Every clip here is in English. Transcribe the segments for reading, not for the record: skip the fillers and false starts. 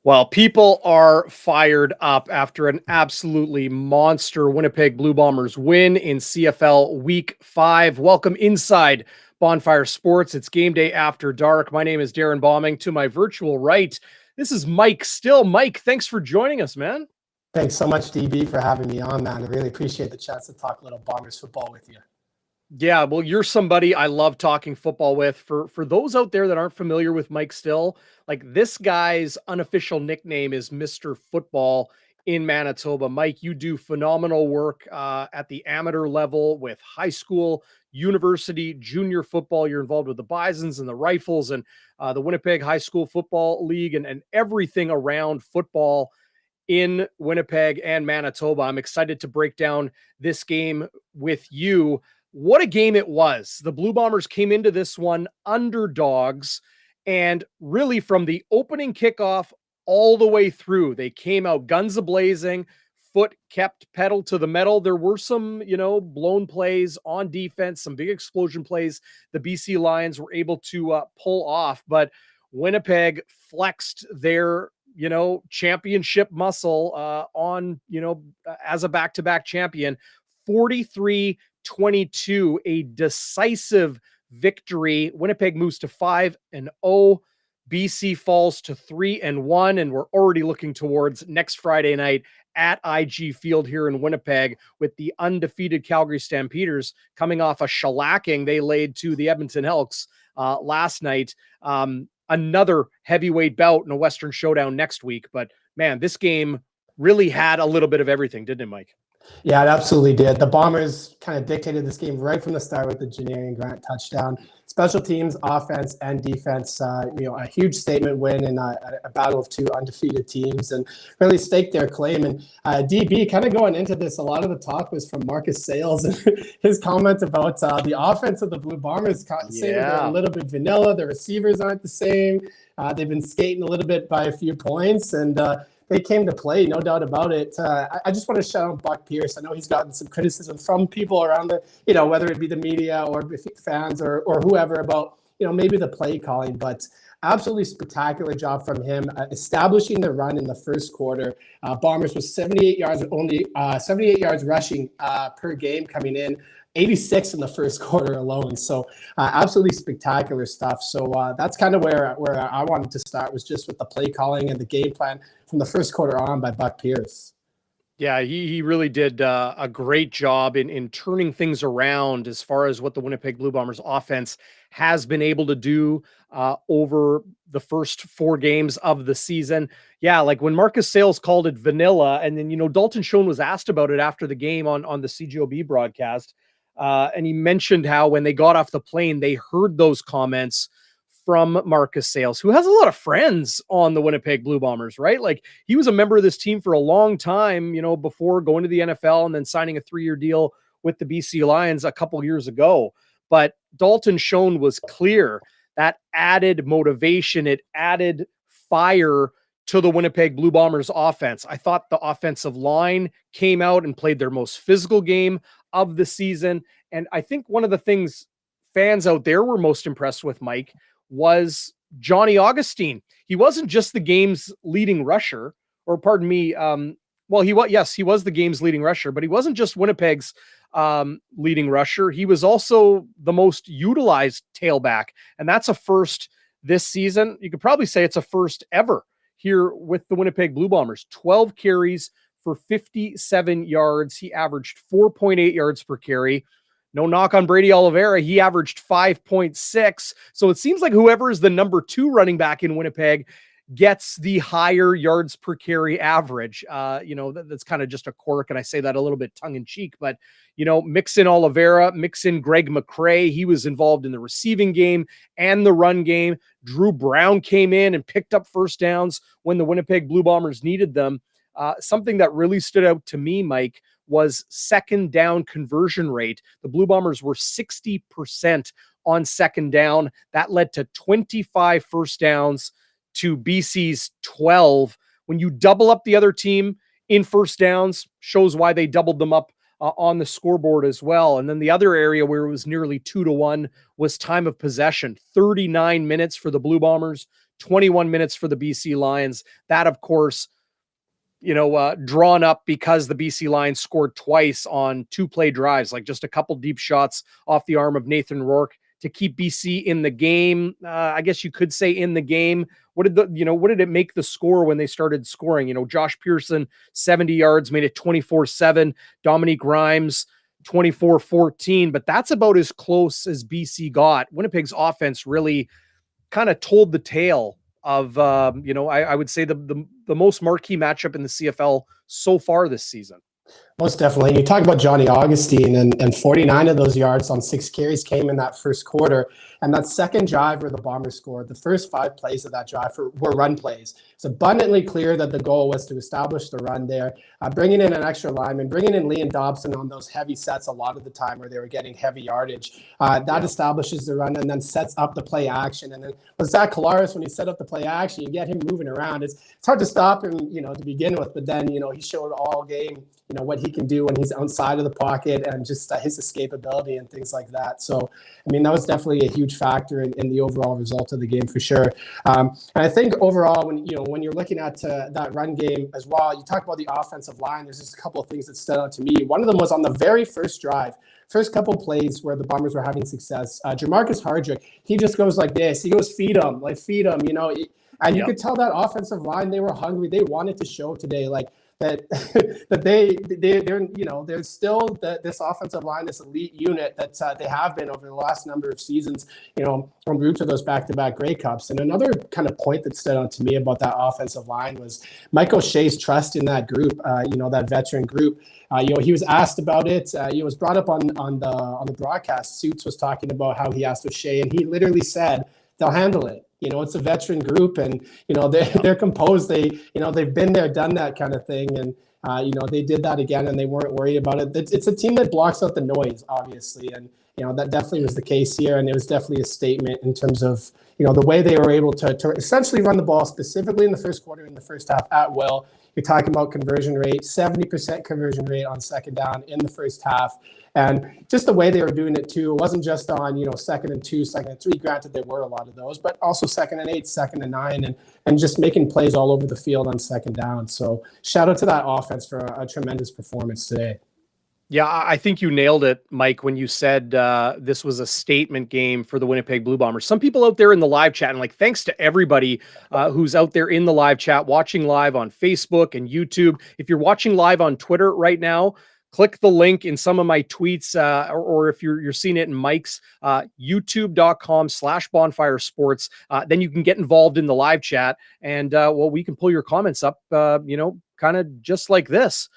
Well, people are fired up after an absolutely monster Winnipeg Blue Bombers win in CFL Week 5. Welcome inside Bonfire Sports. It's game day after dark. My name is Darren Bombing. To my virtual right, this is Mike Still. Mike, thanks for joining us, man. Thanks so much, DB, for having me on, man. I really appreciate the chance to talk a little Bombers football with you. Yeah, well, you're somebody I love talking football with. For those out there that aren't familiar with Mike Still, like this guy's unofficial nickname is Mr. Football in Manitoba. Mike, you do phenomenal work at the amateur level with high school, university, junior football. You're involved with the Bisons and the Rifles and the Winnipeg High School Football League and everything around football in Winnipeg and Manitoba. I'm excited to break down this game with you. What a game it was. The Blue Bombers came into this one underdogs, and really from the opening kickoff all the way through, they came out guns a-blazing, foot kept pedal to the metal. There were some, blown plays on defense, some big explosion plays the BC Lions were able to pull off, but Winnipeg flexed their championship muscle as a back-to-back champion. 43-22, a decisive victory. Winnipeg moves to 5-0. BC falls to 3-1, and we're already looking towards next Friday night at IG Field here in Winnipeg with the undefeated Calgary Stampeders coming off a shellacking they laid to the Edmonton Elks last night. Another heavyweight bout in a Western Showdown next week. But man, this game really had a little bit of everything, didn't it, Mike? Yeah, it absolutely did. The Bombers kind of dictated this game right from the start with the Janarian Grant touchdown. Special teams, offense, and defense, a huge statement win in a battle of two undefeated teams and really staked their claim. And DB, kind of going into this, a lot of the talk was from Marcus Sales and his comment about the offense of the Blue Bombers, saying they're a little bit vanilla, the receivers aren't the same. They've been skating a little bit by a few points, and they came to play, no doubt about it. I just want to shout out Buck Pierce. I know he's gotten some criticism from people around the, whether it be the media or fans or whoever about, maybe the play calling, but absolutely spectacular job from him establishing the run in the first quarter. Bombers was 78 yards, only 78 yards rushing per game coming in. 86 in the first quarter alone. So absolutely spectacular stuff. So that's kind of where I wanted to start, was just with the play calling and the game plan from the first quarter on by Buck Pierce. Yeah, he really did a great job in turning things around as far as what the Winnipeg Blue Bombers offense has been able to do over the first 4 games of the season. Yeah, like when Marcus Sales called it vanilla, and then, Dalton Schoen was asked about it after the game on the CJOB broadcast. And he mentioned how when they got off the plane, they heard those comments from Marcus Sales, who has a lot of friends on the Winnipeg Blue Bombers, right? Like he was a member of this team for a long time, before going to the NFL and then signing a 3-year deal with the BC Lions a couple years ago. But Dalton Schoen was clear that added motivation, it added fire to the Winnipeg Blue Bombers offense. I thought the offensive line came out and played their most physical game of the season. And I think one of the things fans out there were most impressed with, Mike, was Johnny Augustine. He wasn't just the game's leading rusher, or pardon me. He was the game's leading rusher, but he wasn't just Winnipeg's leading rusher. He was also the most utilized tailback. And that's a first this season. You could probably say it's a first ever here with the Winnipeg Blue Bombers. 12 carries for 57 yards. He averaged 4.8 yards per carry. No knock on Brady Oliveira. He averaged 5.6. So it seems like whoever is the number 2 running back in Winnipeg gets the higher yards per carry average. That's kind of just a quirk, and I say that a little bit tongue in cheek, but mix in Oliveira, mix in Greg McCrae. He was involved in the receiving game and the run game. Drew Brown came in and picked up first downs when the Winnipeg Blue Bombers needed them. Something that really stood out to me, Mike, was second down conversion rate. The Blue Bombers were 60% on second down. That led to 25 first downs to BC's 12. When you double up the other team in first downs, shows why they doubled them up on the scoreboard as well. And then the other area where it was nearly 2-1 was time of possession. 39 minutes for the Blue Bombers, 21 minutes for the BC Lions. That, of course, drawn up because the BC Lions scored twice on 2 play drives, like just a couple deep shots off the arm of Nathan Rourke to keep BC in the game. I guess you could say in the game. What did it make the score when they started scoring? Josh Pearson, 70 yards, made it 24-7. Dominique Grimes, 24-14, but that's about as close as BC got. Winnipeg's offense really kind of told the tale of, I would say the most marquee matchup in the CFL so far this season. Most definitely. You talk about Johnny Augustine, and 49 of those yards on 6 carries came in that first quarter. And that second drive where the Bombers scored, the first 5 plays of that drive were run plays. It's abundantly clear that the goal was to establish the run there, bringing in an extra lineman, bringing in Liam Dobson on those heavy sets a lot of the time where they were getting heavy yardage. That establishes the run and then sets up the play action. And then with Zach Collaros, when he set up the play action, you get him moving around. It's hard to stop him, to begin with, but then, he showed all game, what he can do when he's outside of the pocket and just his escapability and things like that. So, that was definitely a huge factor in the overall result of the game for sure. And I think overall, when you're looking at that run game as well, you talk about the offensive line. There's just a couple of things that stood out to me. One of them was on the very first drive, first couple plays where the Bombers were having success. Jamarcus Hardrick, he just goes like this. He goes, feed him. And you could tell that offensive line, they were hungry. They wanted to show today, that there's still this offensive line, this elite unit that they have been over the last number of seasons, en route to those back-to-back Grey Cups. And another kind of point that stood out to me about that offensive line was Mike O'Shea's trust in that group, that veteran group. He was asked about it. It was brought up on the broadcast. Suits was talking about how he asked O'Shea, and he literally said, they'll handle it. It's a veteran group, and they're composed. They've been there, done that kind of thing, and they did that again, and they weren't worried about it. It's a team that blocks out the noise, obviously, and that definitely was the case here, and it was definitely a statement in terms of the way they were able to essentially run the ball, specifically in the first quarter, in the first half at will. You're talking about conversion rate, 70% conversion rate on second down in the first half. And just the way they were doing it too, it wasn't just on, 2nd and 2, 2nd and 3, granted there were a lot of those, but also 2nd and 8, 2nd and 9, and just making plays all over the field on second down. So shout out to that offense for a tremendous performance today. Yeah, I think you nailed it, Mike, when you said this was a statement game for the Winnipeg Blue Bombers. Some people out there in the live chat, and thanks to everybody who's out there in the live chat, watching live on Facebook and YouTube. If you're watching live on Twitter right now, click the link in some of my tweets, or if you're seeing it in Mike's, youtube.com/Bonfire Sports. Then you can get involved in the live chat, and we can pull your comments up, kind of just like this.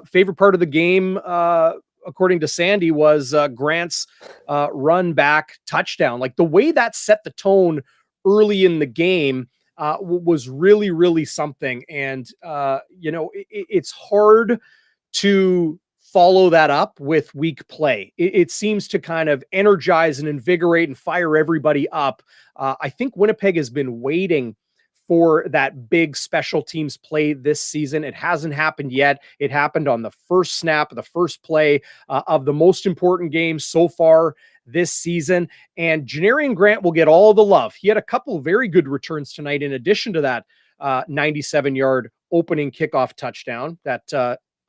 Favorite part of the game, according to Sandy, was Grant's run back touchdown. The way that set the tone early in the game was really, really something. And, it's hard to follow that up with weak play. It seems to kind of energize and invigorate and fire everybody up. I think Winnipeg has been waiting for that big special teams play this season. It hasn't happened yet. It happened on the first snap, the first play of the most important game so far this season. And Janarian Grant will get all the love. He had a couple very good returns tonight, in addition to that 97-yard opening kickoff touchdown that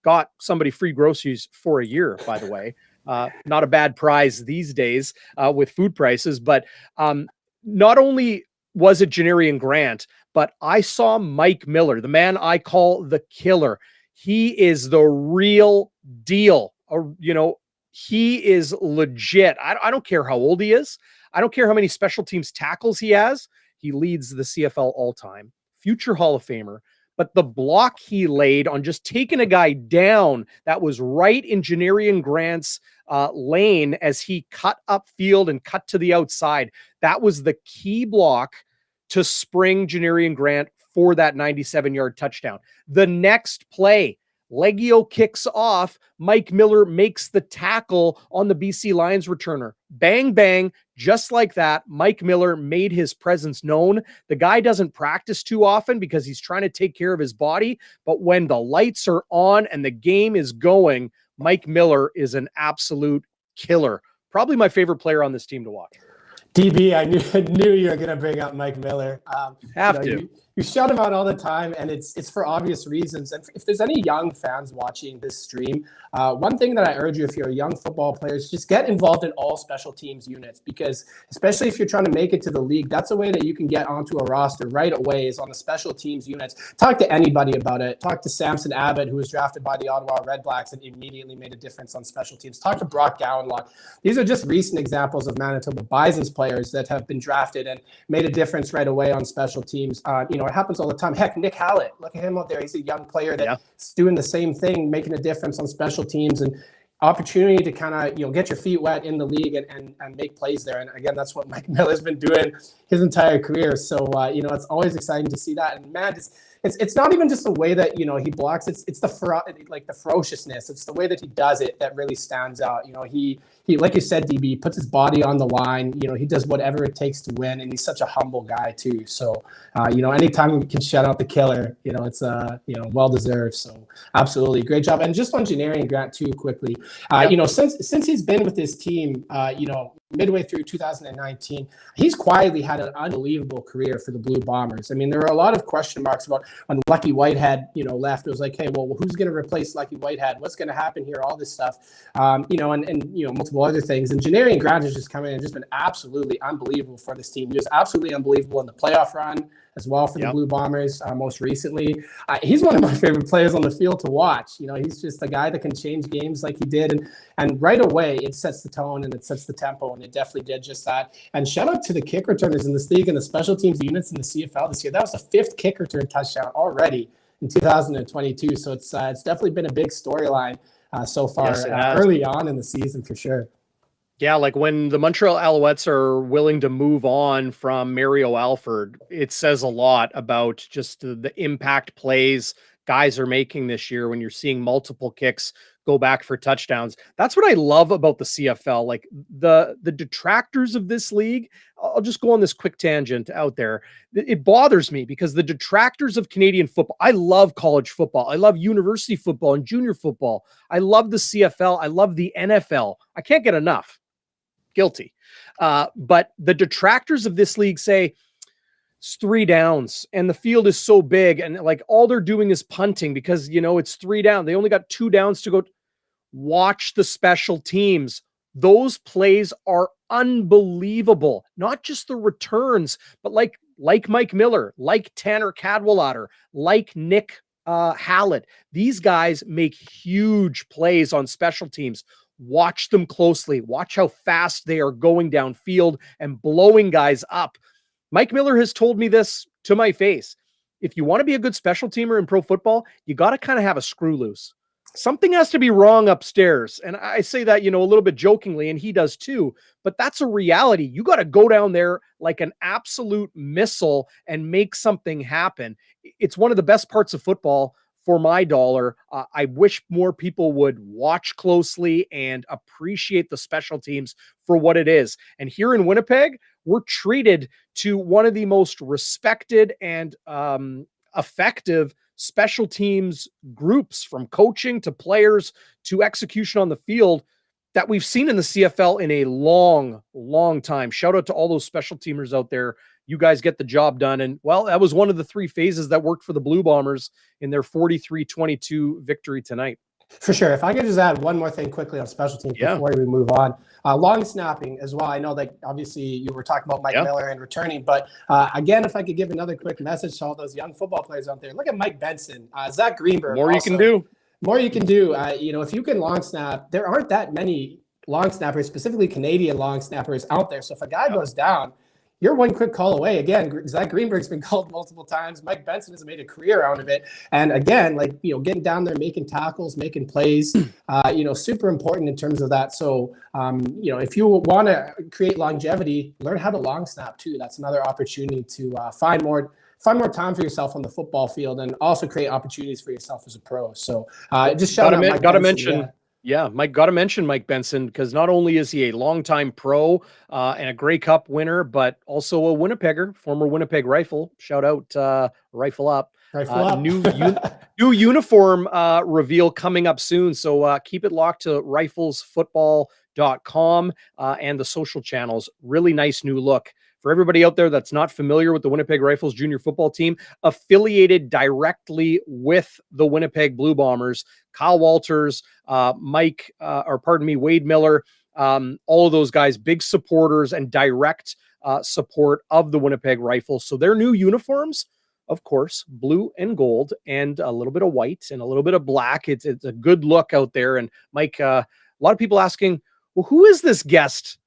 got somebody free groceries for a year, by the way. Not a bad prize these days with food prices. But not only was it Janarian Grant, but I saw Mike Miller, the man I call the killer. He is the real deal. He is legit. I don't care how old he is. I don't care how many special teams tackles he has. He leads the CFL all-time, future Hall of Famer. But the block he laid on just taking a guy down that was right in Janarian Grant's lane as he cut upfield and cut to the outside, that was the key block to spring Janarian Grant for that 97-yard touchdown. The next play, Legio kicks off. Mike Miller makes the tackle on the BC Lions returner. Bang, bang. Just like that, Mike Miller made his presence known. The guy doesn't practice too often because he's trying to take care of his body. But when the lights are on and the game is going, Mike Miller is an absolute killer. Probably my favorite player on this team to watch. DB, I knew you were going to bring up Mike Miller. Have to. You shout him out all the time, and it's for obvious reasons. And if there's any young fans watching this stream, one thing that I urge you, if you're a young football player, is just get involved in all special teams units, because especially if you're trying to make it to the league, that's a way that you can get onto a roster right away, is on the special teams units. Talk to anybody about it. Talk to Samson Abbott, who was drafted by the Ottawa Redblacks and immediately made a difference on special teams. Talk to Brock Gowanlock. These are just recent examples of Manitoba Bison's players that have been drafted and made a difference right away on special teams. It happens all the time. Heck, Nick Hallett, look at him out there. He's a young player that's doing the same thing, making a difference on special teams, and opportunity to kind of, get your feet wet in the league and make plays there. And again, that's what Mike Miller's been doing his entire career. So, it's always exciting to see that. And man, it's not even just the way that, he blocks. It's the ferociousness. It's the way that he does it that really stands out. He like you said, DB, puts his body on the line. He does whatever it takes to win, and he's such a humble guy too. So, anytime we can shout out the killer, it's well deserved. So, absolutely great job. And just on Janarian and Grant too, quickly, since he's been with this team, midway through 2019, he's quietly had an unbelievable career for the Blue Bombers. I mean, there were a lot of question marks about when Lucky Whitehead, left. It was like, hey, well, who's going to replace Lucky Whitehead? What's going to happen here? All this stuff, and multiple other things. And Janarian Grant has just come in and just been absolutely unbelievable for this team. He was absolutely unbelievable in the playoff run as well for the Blue Bombers most recently. He's one of my favorite players on the field to watch. He's just a guy that can change games like he did. And right away, it sets the tone and it sets the tempo, and it definitely did just that. And shout out to the kick returners in this league and the special teams units in the CFL this year. That was the 5th kick return touchdown already in 2022. So it's definitely been a big storyline so far early on in the season for sure. Yeah, like when the Montreal Alouettes are willing to move on from Mario Alford, it says a lot about just the impact plays guys are making this year when you're seeing multiple kicks go back for touchdowns. That's what I love about the CFL. Like the detractors of this league, I'll just go on this quick tangent out there. It bothers me because the detractors of Canadian football, I love college football. I love university football and junior football. I love the CFL. I love the NFL. I can't get enough. Guilty. But the detractors of this league say it's 3 downs and the field is so big, and like all they're doing is punting because it's 3 down. They only got 2 downs to go. Watch the special teams. Those plays are unbelievable. Not just the returns, but like Mike Miller, like Tanner Cadwallader, like Nick Hallett. These guys make huge plays on special teams. Watch them closely. Watch how fast they are going downfield and blowing guys up. Mike Miller has told me this to my face. If you want to be a good special teamer in pro football, you got to kind of have a screw loose. Something has to be wrong upstairs. And I say that, a little bit jokingly, and he does too, but that's a reality. You got to go down there like an absolute missile and make something happen. It's one of the best parts of football. For my dollar, I wish more people would watch closely and appreciate the special teams for what it is. And here in Winnipeg, we're treated to one of the most respected and effective special teams groups, from coaching to players to execution on the field, that we've seen in the CFL in a long, long time. Shout out to all those special teamers out there. You guys get the job done. And well, that was one of the 3 phases that worked for the Blue Bombers in their 43-22 victory tonight. For sure. If I could just add one more thing quickly on special teams before we move on. Long snapping as well. I know that obviously you were talking about Mike Miller and returning, but again, if I could give another quick message to all those young football players out there, look at Mike Benson, Zach Greenberg. More also, you can do. More you can do. If you can long snap, there aren't that many long snappers, specifically Canadian long snappers out there. So if a guy goes down, you're one quick call away. Again, Zach Greenberg's been called multiple times. Mike Benson has made a career out of it. And again, getting down there, making tackles, making plays, super important in terms of that. So, if you want to create longevity, learn how to long snap too. That's another opportunity to find more time for yourself on the football field, and also create opportunities for yourself as a pro. So just shout out Mike Benson. Mike, got to mention Mike Benson, because not only is he a longtime pro and a Grey Cup winner, but also a Winnipegger, former Winnipeg Rifle. Shout out Rifle Up. New uniform reveal coming up soon. So keep it locked to Rifles Football bonfiresports.com and the social channels. Really nice new look. For everybody out there that's not familiar with the Winnipeg Rifles junior football team, affiliated directly with the Winnipeg Blue Bombers, Kyle Walters, Wade Miller, all of those guys, big supporters and direct support of the Winnipeg Rifles. So their new uniforms, of course, blue and gold and a little bit of white and a little bit of black. It's a good look out there. And Mike, a lot of people asking, well, who is this guest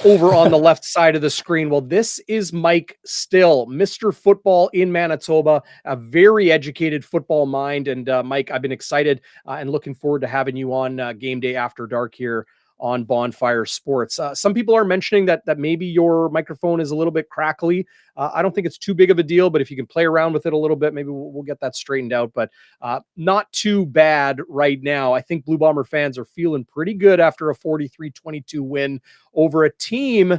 over on the left side of the screen? Well, this is Mike Still, Mr. Football in Manitoba, a very educated football mind. And Mike, I've been excited and looking forward to having you on Game Day After Dark here on Bonfire Sports. Some people are mentioning that maybe your microphone is a little bit crackly. I don't think it's too big of a deal, but if you can play around with it a little bit, maybe we'll get that straightened out. But not too bad right now. I think Blue Bomber fans are feeling pretty good after a 43-22 win over a team.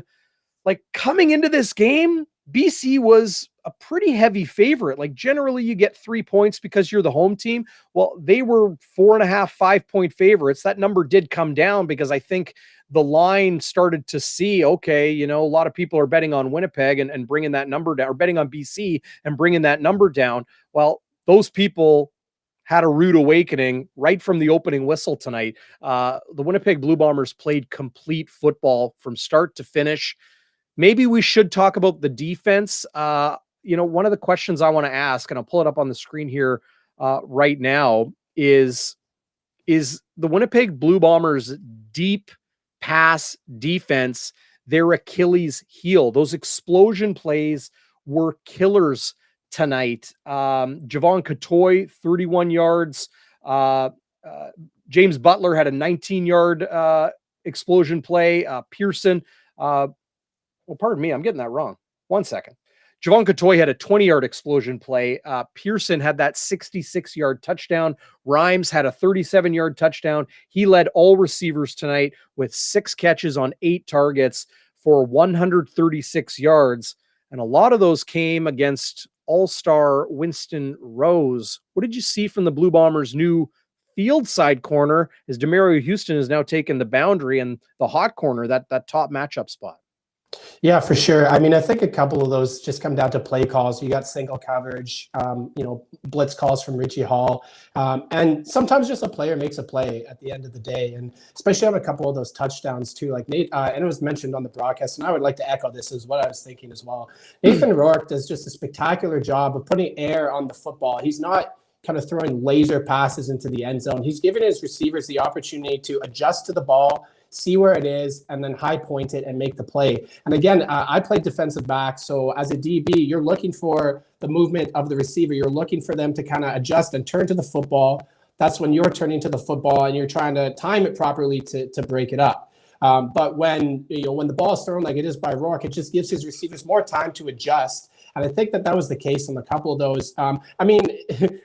Like, coming into this game, BC was a pretty heavy favorite. Like, generally you get 3 points because you're the home team. Well, they were 4.5, 5-point favorites. That number did come down because I think the line started to see, okay, a lot of people are betting on Winnipeg and bringing that number down, or betting on BC and bringing that number down. Well, those people had a rude awakening right from the opening whistle tonight. The Winnipeg Blue Bombers played complete football from start to finish. Maybe we should talk about the defense. One of the questions I want to ask, and I'll pull it up on the screen here right now, is the Winnipeg Blue Bombers deep pass defense their Achilles heel? Those explosion plays were killers tonight. Javon Katoy, 31 yards. James Butler had a 19-yard explosion play. Pearson, well, pardon me, I'm getting that wrong. 1 second. Javon Katoy had a 20-yard explosion play. Pearson had that 66-yard touchdown. Rhymes had a 37-yard touchdown. He led all receivers tonight with 6 catches on 8 targets for 136 yards. And a lot of those came against all-star Winston Rose. What did you see from the Blue Bombers' new field side corner as Demario Houston has now taken the boundary and the hot corner, that top matchup spot? Yeah, for sure. I mean, I think a couple of those just come down to play calls. You got single coverage, blitz calls from Richie Hall. And sometimes just a player makes a play at the end of the day. And especially on a couple of those touchdowns too, like Nate, and it was mentioned on the broadcast, and I would like to echo this is what I was thinking as well. Nathan Rourke does just a spectacular job of putting air on the football. He's not kind of throwing laser passes into the end zone. He's giving his receivers the opportunity to adjust to the ball, see where it is, and then high point it and make the play. And again, I played defensive back. So as a DB, you're looking for the movement of the receiver. You're looking for them to kind of adjust and turn to the football. That's when you're turning to the football and you're trying to time it properly to break it up. But when the ball is thrown like it is by Rourke, it just gives his receivers more time to adjust. And I think that was the case on a couple of those.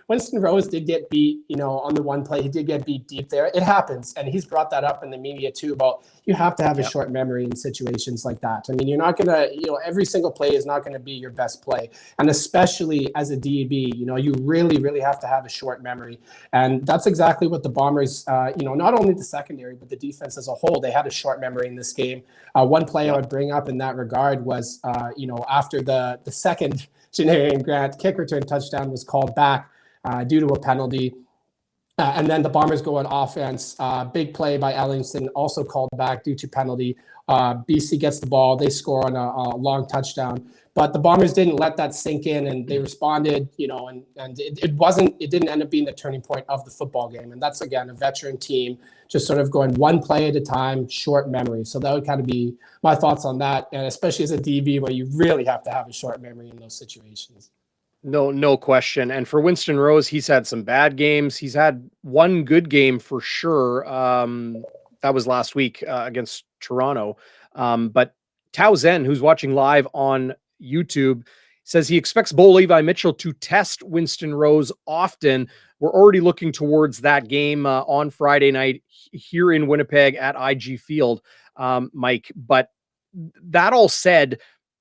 Winston Rose did get beat, on the one play. He did get beat deep there. It happens. And he's brought that up in the media too about you have to have a short memory in situations like that. I mean, you're not going to, every single play is not going to be your best play. And especially as a DB, you really, really have to have a short memory. And that's exactly what the Bombers, not only the secondary, but the defense as a whole, they had a short memory in this game. One play I would bring up in that regard was, after the second Janarian Grant kick return touchdown was called back due to a penalty. And then the Bombers go on offense. Big play by Ellingson, also called back due to penalty. BC gets the ball. They score on a long touchdown. But the Bombers didn't let that sink in, and they responded, and it didn't end up being the turning point of the football game. And that's, again, a veteran team just sort of going one play at a time, short memory. So that would kind of be my thoughts on that. And especially as a DB, where you really have to have a short memory in those situations. No question. And for Winston Rose, he's had some bad games. He's had one good game for sure. That was last week against Toronto. But Tao Zen, who's watching live on YouTube, says he expects Bo Levi Mitchell to test Winston Rose often. We're already looking towards that game on Friday night here in Winnipeg at IG Field, Mike. But that all said,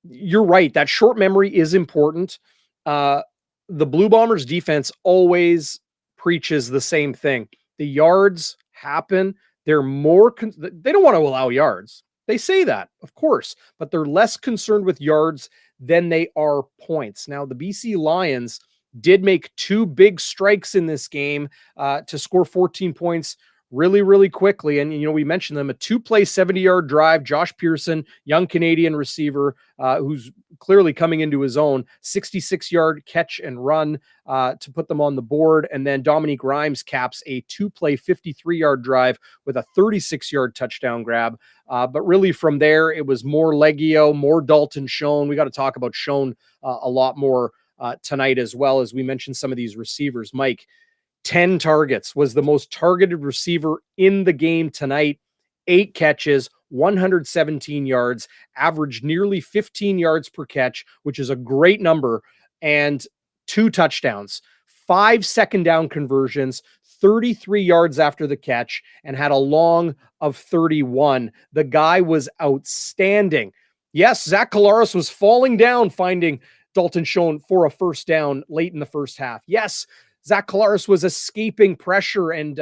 you're right. That short memory is important. The Blue Bombers defense always preaches the same thing. The yards happen. they're more, they don't want to allow yards. They say that, of course, but they're less concerned with yards than they are points. Now, the BC Lions did make 2 big strikes in this game to score 14 points really, really quickly. And, we mentioned them, a 2-play 70-yard drive. Josh Pearson, young Canadian receiver, who's clearly coming into his own, 66-yard catch and run to put them on the board. And then Dominique Grimes caps a 2-play 53-yard drive with a 36-yard touchdown grab. But really from there, it was more Leggio, more Dalton Schoen. We got to talk about Schoen a lot more tonight, as well as we mentioned some of these receivers. Mike, 10 targets, was the most targeted receiver in the game tonight. 8 catches, 117 yards, averaged nearly 15 yards per catch, which is a great number, and 2 touchdowns, 5 second down conversions, 33 yards after the catch, and had a long of 31. The guy was outstanding. Yes, Zach Collaros was falling down, finding Dalton Schoen for a first down late in the first half. Yes, Zach Collaros was escaping pressure and,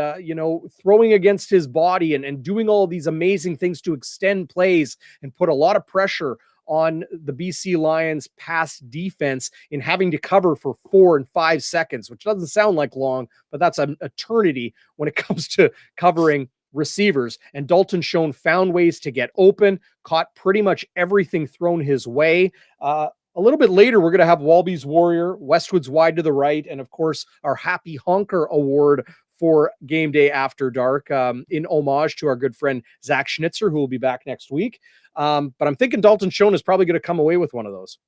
throwing against his body and doing all these amazing things to extend plays and put a lot of pressure on the BC Lions pass defense in having to cover for 4 and 5 seconds, which doesn't sound like long, but that's an eternity when it comes to covering receivers. And Dalton Schoen found ways to get open, caught pretty much everything thrown his way. A little bit later, we're going to have Walby's Warrior, Westwood's Wide to the Right, and of course, our Happy Honker Award for Game Day After Dark, in homage to our good friend Zach Schnitzer, who will be back next week. But I'm thinking Dalton Schoen is probably going to come away with one of those.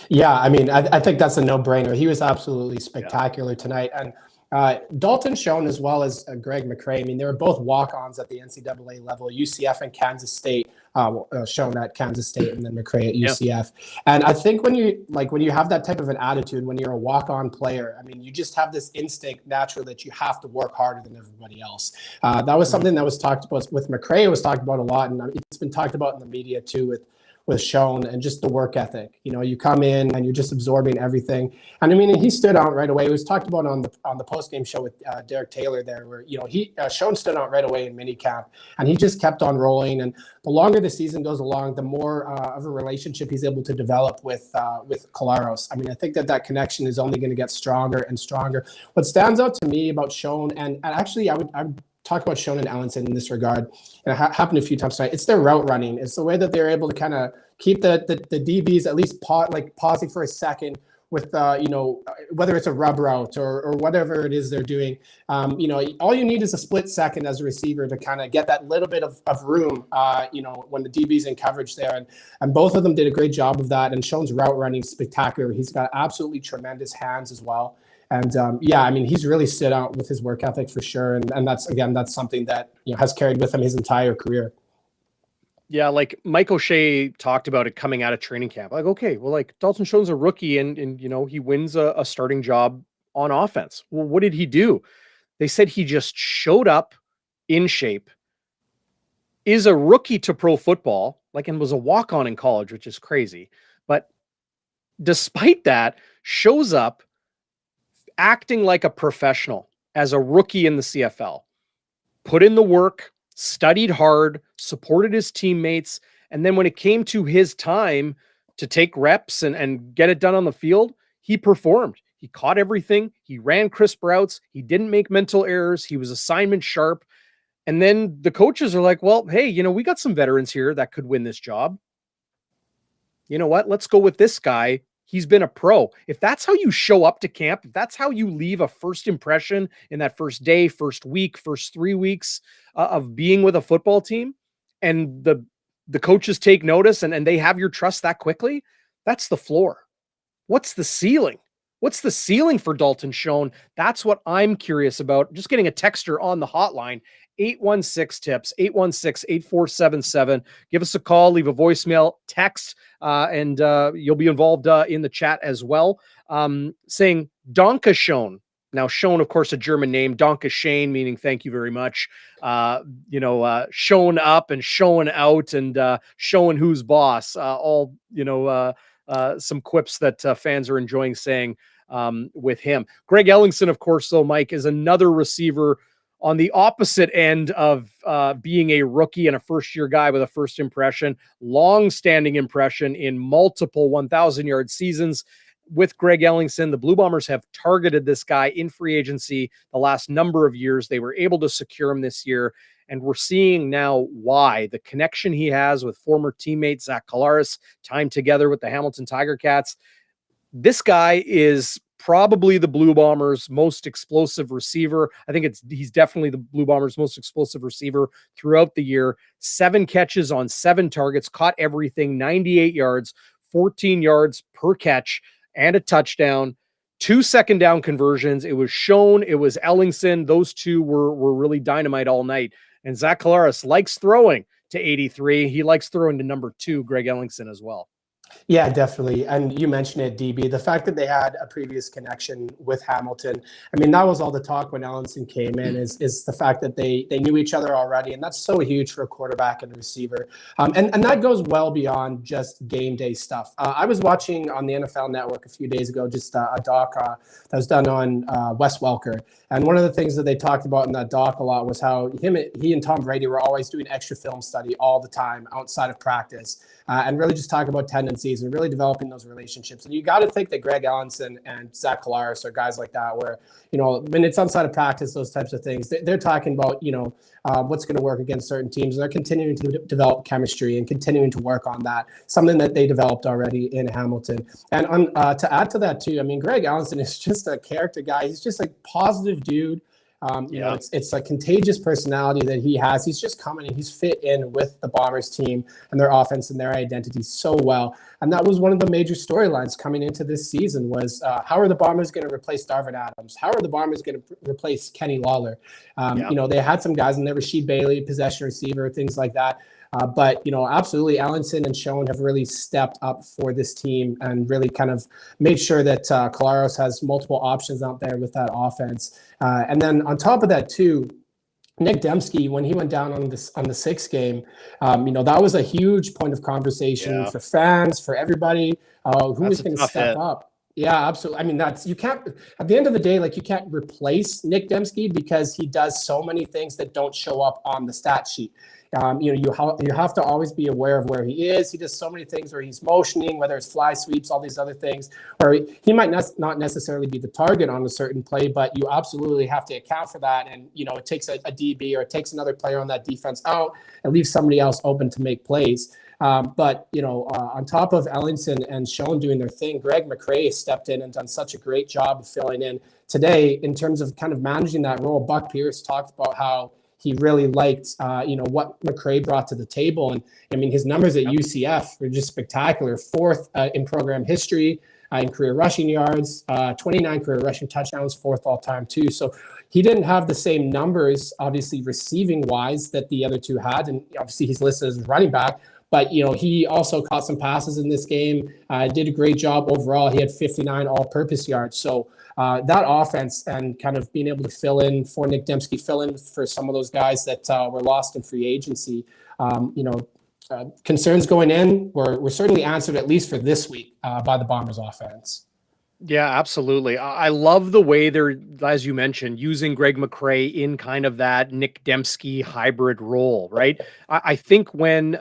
Yeah, I mean, I think that's a no-brainer. He was absolutely spectacular tonight. And Dalton Schoen, as well as Greg McCrae, I mean, they were both walk-ons at the NCAA level, UCF and Kansas State, Schoen at Kansas State and then McCrae at UCF. Yep. And I think when you have that type of an attitude, when you're a walk-on player, I mean, you just have this instinct naturally that you have to work harder than everybody else. That was something that was talked about with McCrae. It was talked about a lot, and it's been talked about in the media too with Schoen, and just the work ethic. You come in and you're just absorbing everything. And I mean, he stood out right away. It was talked about on the postgame show with Derek Taylor there, where Schoen stood out right away in minicamp, and he just kept on rolling. And the longer the season goes along, the more of a relationship he's able to develop with Collaros. I mean, I think that connection is only going to get stronger and stronger. What stands out to me about Schoen, and actually I would talk about Schoen and Allenson in this regard, and it happened a few times tonight. It's their route running. It's the way that they're able to kind of keep the DBs at least pausing for a second with whether it's a rub route or whatever it is they're doing. All you need is a split second as a receiver to kind of get that little bit of room. When the DB's in coverage there, and both of them did a great job of that. And Schoen's route running is spectacular. He's got absolutely tremendous hands as well. And I mean, he's really stood out with his work ethic for sure. And that's something that has carried with him his entire career. Yeah, like Mike O'Shea talked about it coming out of training camp. Like, okay, well, like Dalton Schoen's a rookie and he wins a starting job on offense. Well, what did he do? They said he just showed up in shape, is a rookie to pro football, and was a walk-on in college, which is crazy. But despite that, shows up acting like a professional as a rookie in the CFL, put in the work, studied hard, supported his teammates. And then when it came to his time to take reps and get it done on the field, he performed. He caught everything. He ran crisp routes. He didn't make mental errors. He was assignment sharp. And then the coaches are like, well, hey, we got some veterans here that could win this job. You know what? Let's go with this guy. He's been a pro. If that's how you show up to camp, if that's how you leave a first impression in that first day, first week, first 3 weeks of being with a football team, and the coaches take notice and they have your trust that quickly, that's the floor. What's the ceiling? What's the ceiling for Dalton Schoen? That's what I'm curious about. Just getting a texter on the hotline, 816-TIPS, 816-8477. Give us a call, leave a voicemail, text, and you'll be involved in the chat as well. Saying Danke Schoen. Now, Schoen, of course, a German name. Danke Shane, meaning thank you very much. Shown up and showing out and showing who's boss. All, some quips that fans are enjoying saying with him. Greg Ellingson, of course, though, Mike, is another receiver on the opposite end of being a rookie and a first-year guy with a first impression, long-standing impression in multiple 1,000-yard seasons with Greg Ellingson. The Blue Bombers have targeted this guy in free agency the last number of years. They were able to secure him this year, and we're seeing now why. The connection he has with former teammate Zach Collaros, time together with the Hamilton Tiger Cats. This guy is probably the Blue Bombers' most explosive receiver. I think he's definitely the Blue Bombers' most explosive receiver throughout the year. 7 catches on 7 targets, caught everything, 98 yards, 14 yards per catch, and a touchdown. 2 second down conversions. It was shown. It was Ellingson. Those two were really dynamite all night. And Zach Collaros likes throwing to 83. He likes throwing to number 2, Greg Ellingson, as well. Yeah, definitely. And you mentioned it, DB, the fact that they had a previous connection with Hamilton. I mean, that was all the talk when Ellingson came in, is the fact that they knew each other already. And that's so huge for a quarterback and a receiver. And that goes well beyond just game day stuff. I was watching on the NFL Network a few days ago, just a doc that was done on Wes Welker. And one of the things that they talked about in that doc a lot was how he and Tom Brady were always doing extra film study all the time outside of practice, and really just talking about tendencies and really developing those relationships. And you got to think that Greg Ellingson and Zach Collaros are guys like that, where, when it's outside of practice, those types of things, they're talking about, what's going to work against certain teams. And they're continuing to develop chemistry and continuing to work on that, something that they developed already in Hamilton. And to add to that too, I mean, Greg Ellingson is just a character guy. He's just a positive dude. It's a contagious personality that he has. He's just coming and he's fit in with the Bombers team and their offense and their identity so well. And that was one of the major storylines coming into this season was how are the Bombers going to replace Darvin Adams? How are the Bombers going to replace Kenny Lawler? They had some guys in there, Rasheed Bailey, possession receiver, things like that. But absolutely, Ellingson and Schoen have really stepped up for this team and really kind of made sure that Collaros has multiple options out there with that offense. And then on top of that, too, Nick Dembski, when he went down on the 6th game, that was a huge point of conversation for fans, for everybody. Who was going to step up? Yeah, absolutely. I mean, you can't, at the end of the day, you can't replace Nick Dembski because he does so many things that don't show up on the stat sheet. You have to always be aware of where he is. He does so many things where he's motioning, whether it's fly sweeps, all these other things, where he might not necessarily be the target on a certain play, but you absolutely have to account for that. And, it takes a DB or it takes another player on that defense out and leaves somebody else open to make plays. But on top of Ellingson and Schoen doing their thing, Greg McCrae stepped in and done such a great job of filling in today in terms of kind of managing that role. Buck Pierce talked about how he really liked, what McCrae brought to the table. And I mean, his numbers at UCF were just spectacular. 4th in program history in career rushing yards, 29 career rushing touchdowns, 4th all time too. So he didn't have the same numbers, obviously receiving wise, that the other two had. And obviously he's listed as a running back. But, he also caught some passes in this game, did a great job overall. He had 59 all-purpose yards. So that offense and kind of being able to fill in for Nick Dembski, fill in for some of those guys that were lost in free agency, concerns going in were certainly answered, at least for this week, by the Bombers offense. Yeah, absolutely. I love the way they're, as you mentioned, using Greg McCrae in kind of that Nick Dembski hybrid role, right? I think when,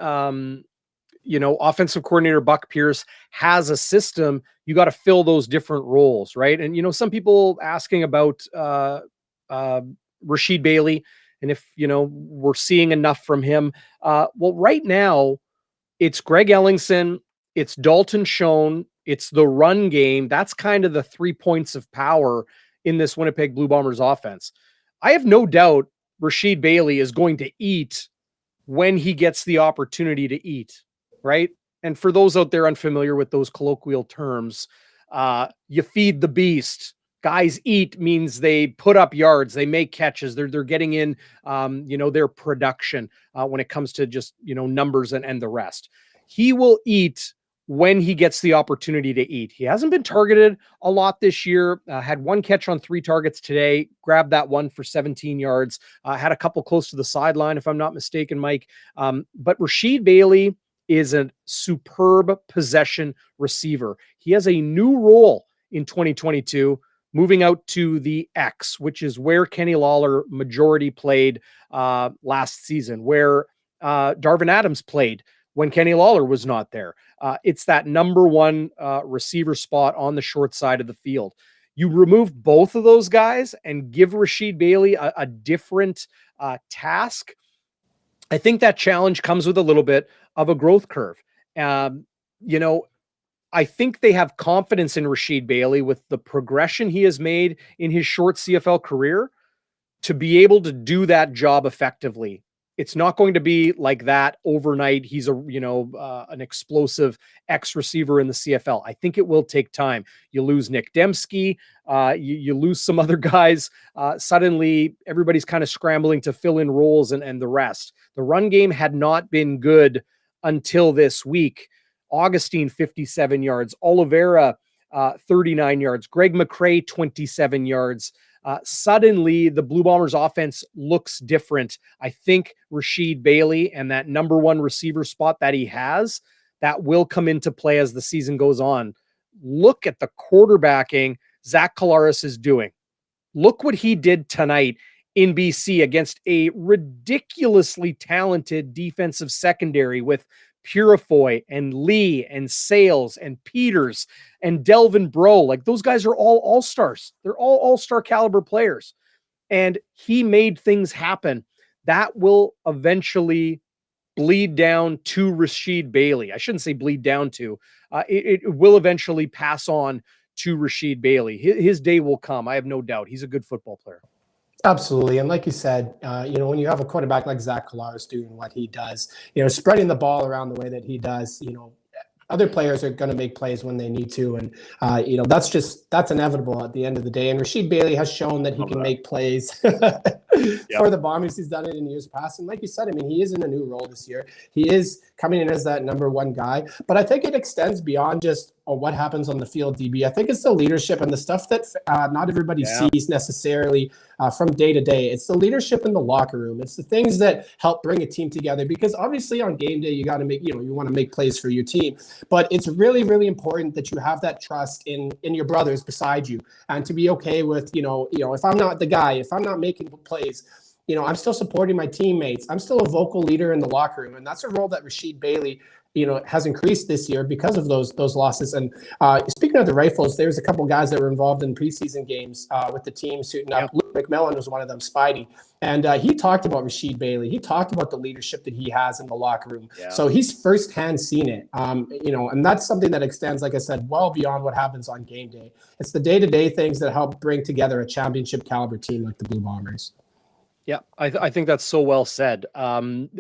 offensive coordinator Buck Pierce has a system, you got to fill those different roles, right? And, some people asking about Rasheed Bailey and if, we're seeing enough from him. Well, right now, it's Greg Ellingson, it's Dalton Schoen, it's the run game. That's kind of the 3 points of power in this Winnipeg Blue Bombers offense. I have no doubt Rasheed Bailey is going to eat when he gets the opportunity to eat, right? And for those out there unfamiliar with those colloquial terms, you feed the beast. Guys eat means they put up yards, they make catches, they're getting in, their production when it comes to just, numbers and the rest. He will eat when he gets the opportunity to eat. He hasn't been targeted a lot this year, had 1 catch on 3 targets today, grabbed that one for 17 yards, had a couple close to the sideline, if I'm not mistaken, Mike. But Rasheed Bailey is a superb possession receiver. He has a new role in 2022, moving out to the X, which is where Kenny Lawler majority played last season, where Darvin Adams played when Kenny Lawler was not there. It's that number one receiver spot on the short side of the field. You remove both of those guys and give Rasheed Bailey a different task. I think that challenge comes with a little bit of a growth curve. You know, I think they have confidence in Rasheed Bailey with the progression he has made in his short CFL career to be able to do that job effectively. It's not going to be like that overnight. He's an explosive X receiver in the CFL. I think it will take time. You lose Nick Dembski, you lose some other guys. Suddenly everybody's kind of scrambling to fill in roles and the rest. The run game had not been good until this week. Augustine, 57 yards, Oliveira, 39 yards, Greg McCrae, 27 yards. Suddenly the Blue Bombers offense looks different. I think Rasheed Bailey and that number one receiver spot that he has, that will come into play as the season goes on. Look at the quarterbacking Zach Collaros is doing. Look what he did tonight in BC against a ridiculously talented defensive secondary with Purifoy and Lee and Sales and Peters and Delvin Bro. Like, those guys are all all-stars. They're all all-star caliber players. And he made things happen. That will eventually bleed down to Rasheed Bailey. I shouldn't say bleed down to. It will eventually pass on to Rasheed Bailey. His day will come. I have no doubt. He's a good football player. Absolutely. And like you said, when you have a quarterback like Zach Collaros doing what he does, spreading the ball around the way that he does, other players are going to make plays when they need to. And, that's inevitable at the end of the day. And Rasheed Bailey has shown that he can make plays for the Bombers. He's done it in years past. And like you said, I mean, he is in a new role this year. He is coming in as that number one guy. But I think it extends beyond just what happens on the field, DB. I think it's the leadership and the stuff that not everybody sees necessarily from day to day. It's the leadership in the locker room. It's the things that help bring a team together, because obviously on game day, you got to make, you want to make plays for your team, but it's really, really important that you have that trust in your brothers beside you, and to be okay with, if I'm not the guy, if I'm not making plays, I'm still supporting my teammates. I'm still a vocal leader in the locker room. And that's a role that Rasheed Bailey, has increased this year because of those losses. And speaking of the Rifles, there's a couple guys that were involved in preseason games with the team suiting up. Luke McMillan was one of them, Spidey. And he talked about Rasheed Bailey. He talked about the leadership that he has in the locker room. Yeah. So he's firsthand seen it, and that's something that extends, like I said, well beyond what happens on game day. It's the day-to-day things that help bring together a championship caliber team like the Blue Bombers. Yeah, I think that's so well said.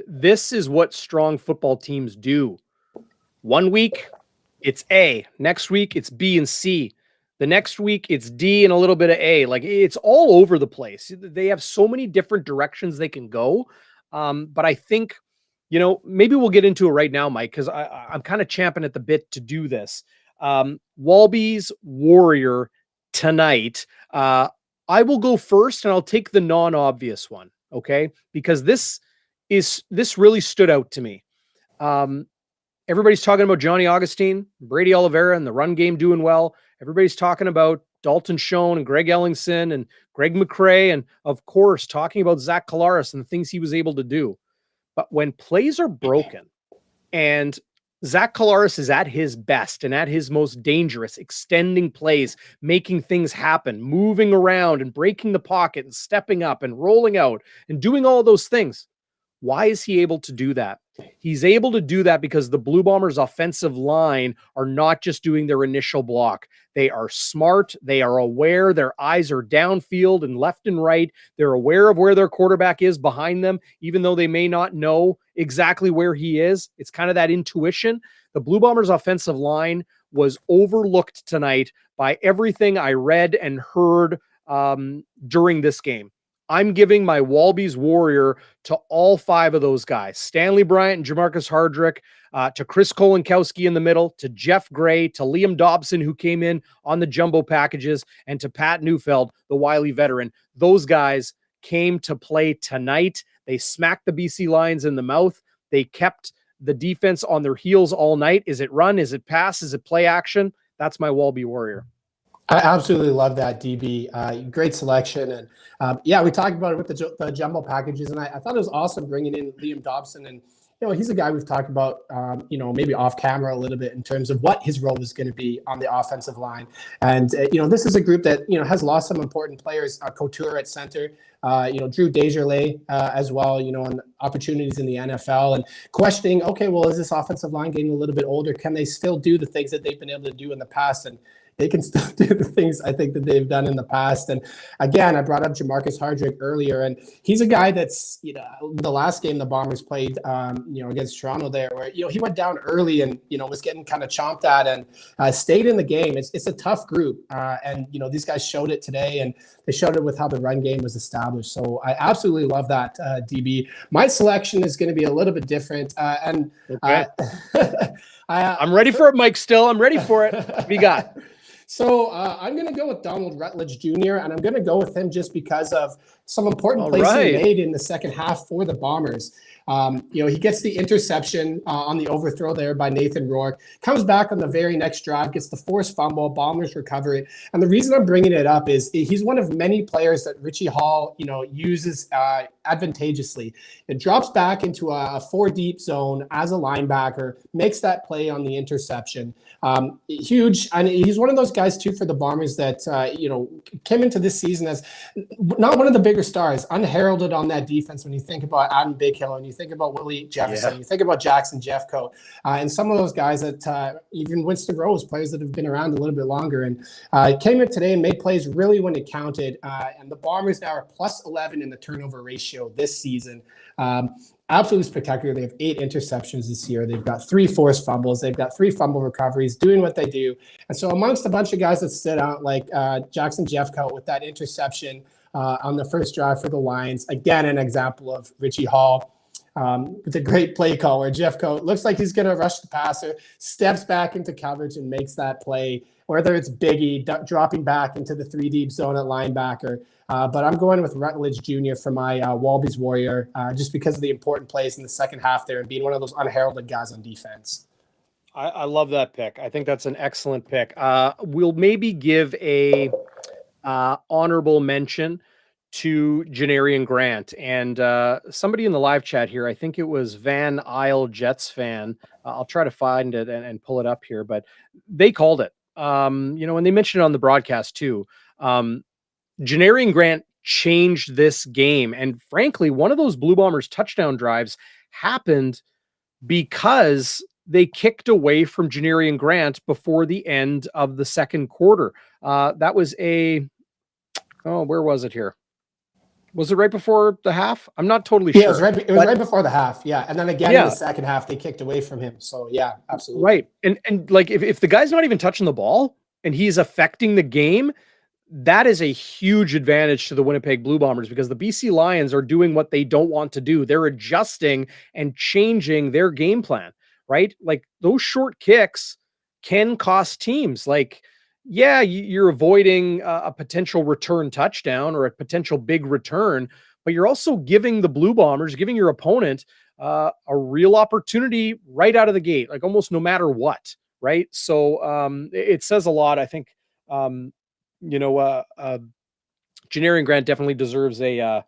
This is what strong football teams do. One week, it's A. Next week, it's B and C. The next week, it's D and a little bit of A. Like, it's all over the place. They have so many different directions they can go. But I think, maybe we'll get into it right now, Mike, because I'm kind of champing at the bit to do this. Walby's Warrior tonight. I will go first, and I'll take the non-obvious one, okay? Because this really stood out to me. Everybody's talking about Johnny Augustine, Brady Oliveira, and the run game doing well. Everybody's talking about Dalton Schoen and Greg Ellingson and Greg McCrae, and of course, talking about Zach Collaros and the things he was able to do. But when plays are broken and Zach Collaros is at his best and at his most dangerous, extending plays, making things happen, moving around and breaking the pocket and stepping up and rolling out and doing all those things. Why is he able to do that? He's able to do that because the Blue Bombers' offensive line are not just doing their initial block. They are smart. They are aware. Their eyes are downfield and left and right. They're aware of where their quarterback is behind them, even though they may not know exactly where he is. It's kind of that intuition. The Blue Bombers' offensive line was overlooked tonight by everything I read and heard during this game. I'm giving my Walby's Warrior to all five of those guys: Stanley Bryant and Jamarcus Hardrick, to Chris Kolinkowski in the middle, to Jeff Gray, to Liam Dobson, who came in on the jumbo packages, and to Pat Neufeld, the wily veteran. Those guys came to play tonight. They smacked the BC Lions in the mouth. They kept the defense on their heels all night. Is it run? Is it pass? Is it play action? That's my Walby Warrior. I absolutely love that, DB. Great selection. And yeah, we talked about it with the jumbo packages. And I thought it was awesome bringing in Liam Dobson. And, he's a guy we've talked about, maybe off camera a little bit in terms of what his role is going to be on the offensive line. And, this is a group that, has lost some important players, Couture at center, Drew Desjardins as well, on opportunities in the NFL, and questioning, okay, well, is this offensive line getting a little bit older? Can they still do the things that they've been able to do in the past? And they can still do the things I think that they've done in the past. And again, I brought up Jamarcus Hardrick earlier, and he's a guy that's, the last game the Bombers played, against Toronto there, where, he went down early and, was getting kind of chomped at and stayed in the game. It's a tough group. And, these guys showed it today, and they showed it with how the run game was established. So I absolutely love that, DB. My selection is going to be a little bit different. Okay. I'm ready for it, Mike, still. I'm ready for it. What do you got? So I'm going to go with Donald Rutledge Jr., and I'm going to go with him just because of some important plays he made in the second half for the Bombers. He gets the interception on the overthrow there by Nathan Rourke, comes back on the very next drive, gets the forced fumble, Bombers recover it. And the reason I'm bringing it up is he's one of many players that Richie Hall, uses advantageously. It drops back into a 4-deep zone as a linebacker, makes that play on the interception. Huge. And he's one of those guys too for the Bombers that, came into this season as not one of the bigger stars, unheralded on that defense. When you think about Adam Bighill and you think about Willie Jefferson, you think about Jackson Jeffcoat, and some of those guys that even Winston Rose, players that have been around a little bit longer, and came in today and made plays really when it counted. And the Bombers now are plus 11 in the turnover ratio this season. Absolutely spectacular. They have 8 interceptions this year. They've got 3 forced fumbles. They've got 3 fumble recoveries, doing what they do. And so amongst a bunch of guys that stood out, like Jackson Jeffcoat with that interception on the first drive for the Lions, again, an example of Richie Hall with a great play call where Jeffcoat looks like he's going to rush the passer, steps back into coverage and makes that play, whether it's Biggie dropping back into the 3-deep zone at linebacker. But I'm going with Rutledge Jr. for my Walby's Warrior, just because of the important plays in the second half there and being one of those unheralded guys on defense. I love that pick. I think that's an excellent pick. We'll maybe give a honorable mention to Janarian Grant, and somebody in the live chat here, I think it was Van Isle Jets fan. I'll try to find it and pull it up here, but they called it. And they mentioned it on the broadcast too. Janarian Grant changed this game. And frankly, one of those Blue Bombers touchdown drives happened because they kicked away from Janarian Grant before the end of the second quarter. That was where was it here? Was it right before the half? I'm not totally sure. Yeah, it was right before the half. Yeah. And then again in the second half, they kicked away from him. So yeah, absolutely. Right. And like if the guy's not even touching the ball and he's affecting the game, that is a huge advantage to the Winnipeg Blue Bombers, because the BC Lions are doing what they don't want to do. They're adjusting and changing their game plan, right? Like those short kicks can cost teams. Like, yeah, you're avoiding a potential return touchdown or a potential big return, but you're also giving the Blue Bombers, giving your opponent a real opportunity right out of the gate, like almost no matter what, right? So it says a lot, I think. Janarian Grant definitely deserves an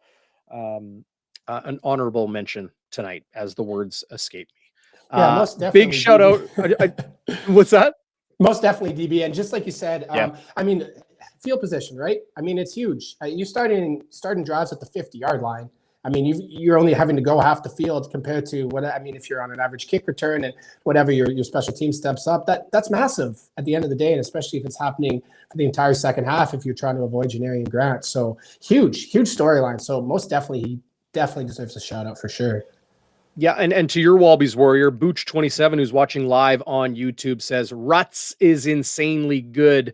honorable mention tonight, as the words escape me. Yeah, most definitely. Big shout out. What's that? Most definitely, DB. And just like you said, I mean, field position, right? I mean, it's huge. You're starting drives at the 50-yard line. I mean, you're only having to go half the field compared to if you're on an average kick return and whatever your special team steps up, that's massive at the end of the day, and especially if it's happening for the entire second half if you're trying to avoid Janarian Grant. So huge storyline. So most definitely, he definitely deserves a shout out for sure. Yeah, and to your Walby's Warrior, Booch27, who's watching live on YouTube, says Ruts is insanely good.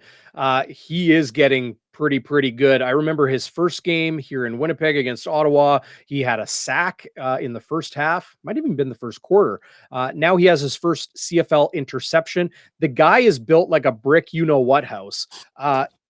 He is getting pretty good. I remember his first game here in Winnipeg against Ottawa. He had a sack in the first half, might even been the first quarter. Now he has his first CFL interception. The guy is built like a brick you-know-what house.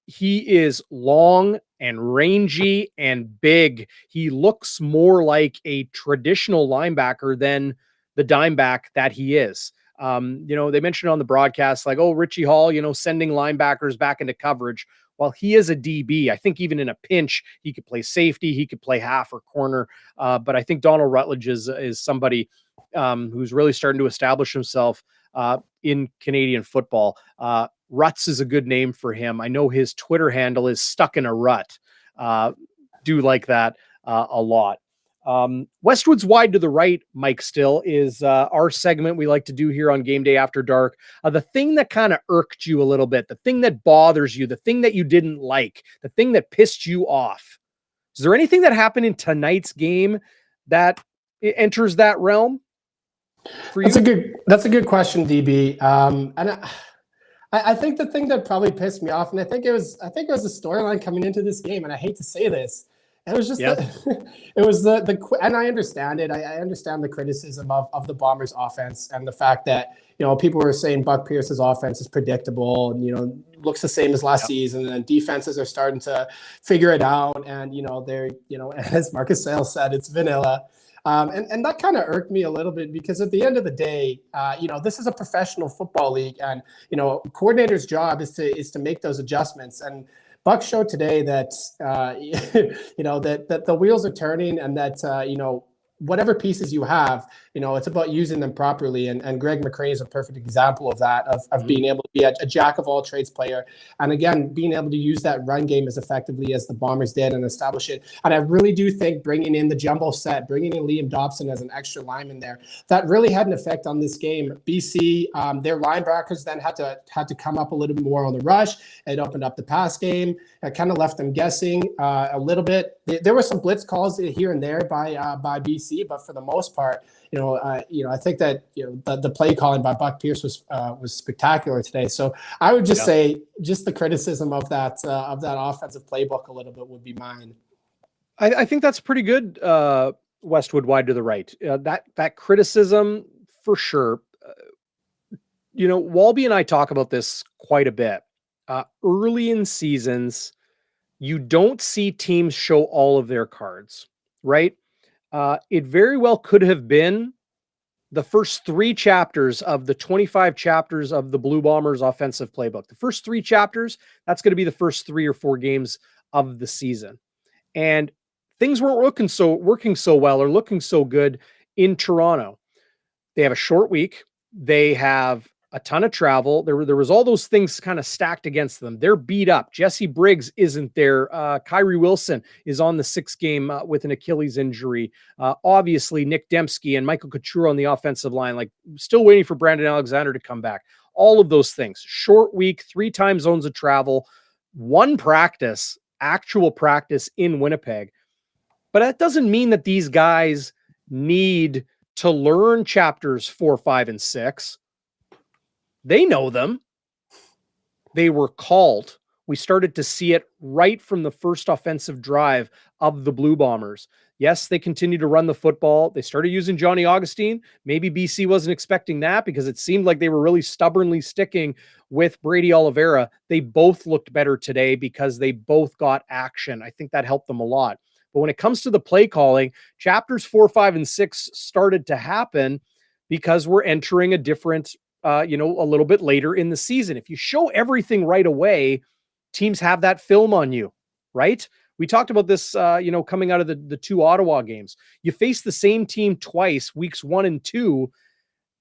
He is long and rangy and big. He looks more like a traditional linebacker than the dime back that he is. They mentioned on the broadcast, like, oh, Richie Hall, sending linebackers back into coverage. Well, he is a DB. I think even in a pinch, he could play safety, he could play half or corner. But I think Donald Rutledge is somebody who's really starting to establish himself in Canadian football. Ruts is a good name for him. I know his Twitter handle is Stuck in a Rut. Do like that a lot. Westwood's Wide to the Right, Mike Still, is our segment we like to do here on Game Day After Dark. The thing that kind of irked you a little bit, the thing that bothers you, the thing that you didn't like, the thing that pissed you off. Is there anything that happened in tonight's game that enters that realm for you? That's a good question, DB. And I think the thing that probably pissed me off, and I think it was a storyline coming into this game, and I hate to say this, it was just and I understand it. I understand the criticism of the Bombers' offense and the fact that people were saying Buck Pierce's offense is predictable and looks the same as last season, and defenses are starting to figure it out, and they're as Marcus Sales said, it's vanilla. And that kind of irked me a little bit because at the end of the day, this is a professional football league, and coordinator's job is to make those adjustments. And Buck showed today that that the wheels are turning, and that whatever pieces you have, it's about using them properly. And Greg McCrae is a perfect example of that, of being able to be a jack of all trades player. And again, being able to use that run game as effectively as the Bombers did and establish it. And I really do think bringing in the jumbo set, bringing in Liam Dobson as an extra lineman there, that really had an effect on this game. BC, their linebackers then had to come up a little bit more on the rush. It opened up the pass game. It kind of left them guessing a little bit. There were some blitz calls here and there by BC, but for the most part, I think that the play calling by Buck Pierce was spectacular today. So I would just say just the criticism of that offensive playbook a little bit would be mine. I think that's pretty good. Westwood Wide to the Right. That criticism for sure. Walby and I talk about this quite a bit. Early in seasons, you don't see teams show all of their cards, right? It very well could have been the first 3 chapters of the 25 chapters of the Blue Bombers offensive playbook. The first 3 chapters, that's going to be the first 3 or 4 games of the season. And things weren't working so well or looking so good in Toronto. They have a short week. They have a ton of travel. There was all those things kind of stacked against them. They're beat up. Jesse Briggs isn't there. Kyrie Wilson is on the 6th game with an Achilles injury. Obviously, Nick Dembski and Michael Couture on the offensive line, like still waiting for Brandon Alexander to come back. All of those things. Short week, 3 time zones of travel, 1 practice, actual practice in Winnipeg. But that doesn't mean that these guys need to learn chapters 4, 5, and 6. They know them. They were called. We started to see it right from the first offensive drive of the Blue Bombers. Yes, they continued to run the football. They started using Johnny Augustine. Maybe BC wasn't expecting that because it seemed like they were really stubbornly sticking with Brady Oliveira. They both looked better today because they both got action. I think that helped them a lot. But when it comes to the play calling, chapters 4, 5, and 6 started to happen because we're entering a different a little bit later in the season. If you show everything right away, teams have that film on you, right? We talked about this, coming out of the 2 Ottawa games. You face the same team twice, weeks 1 and 2.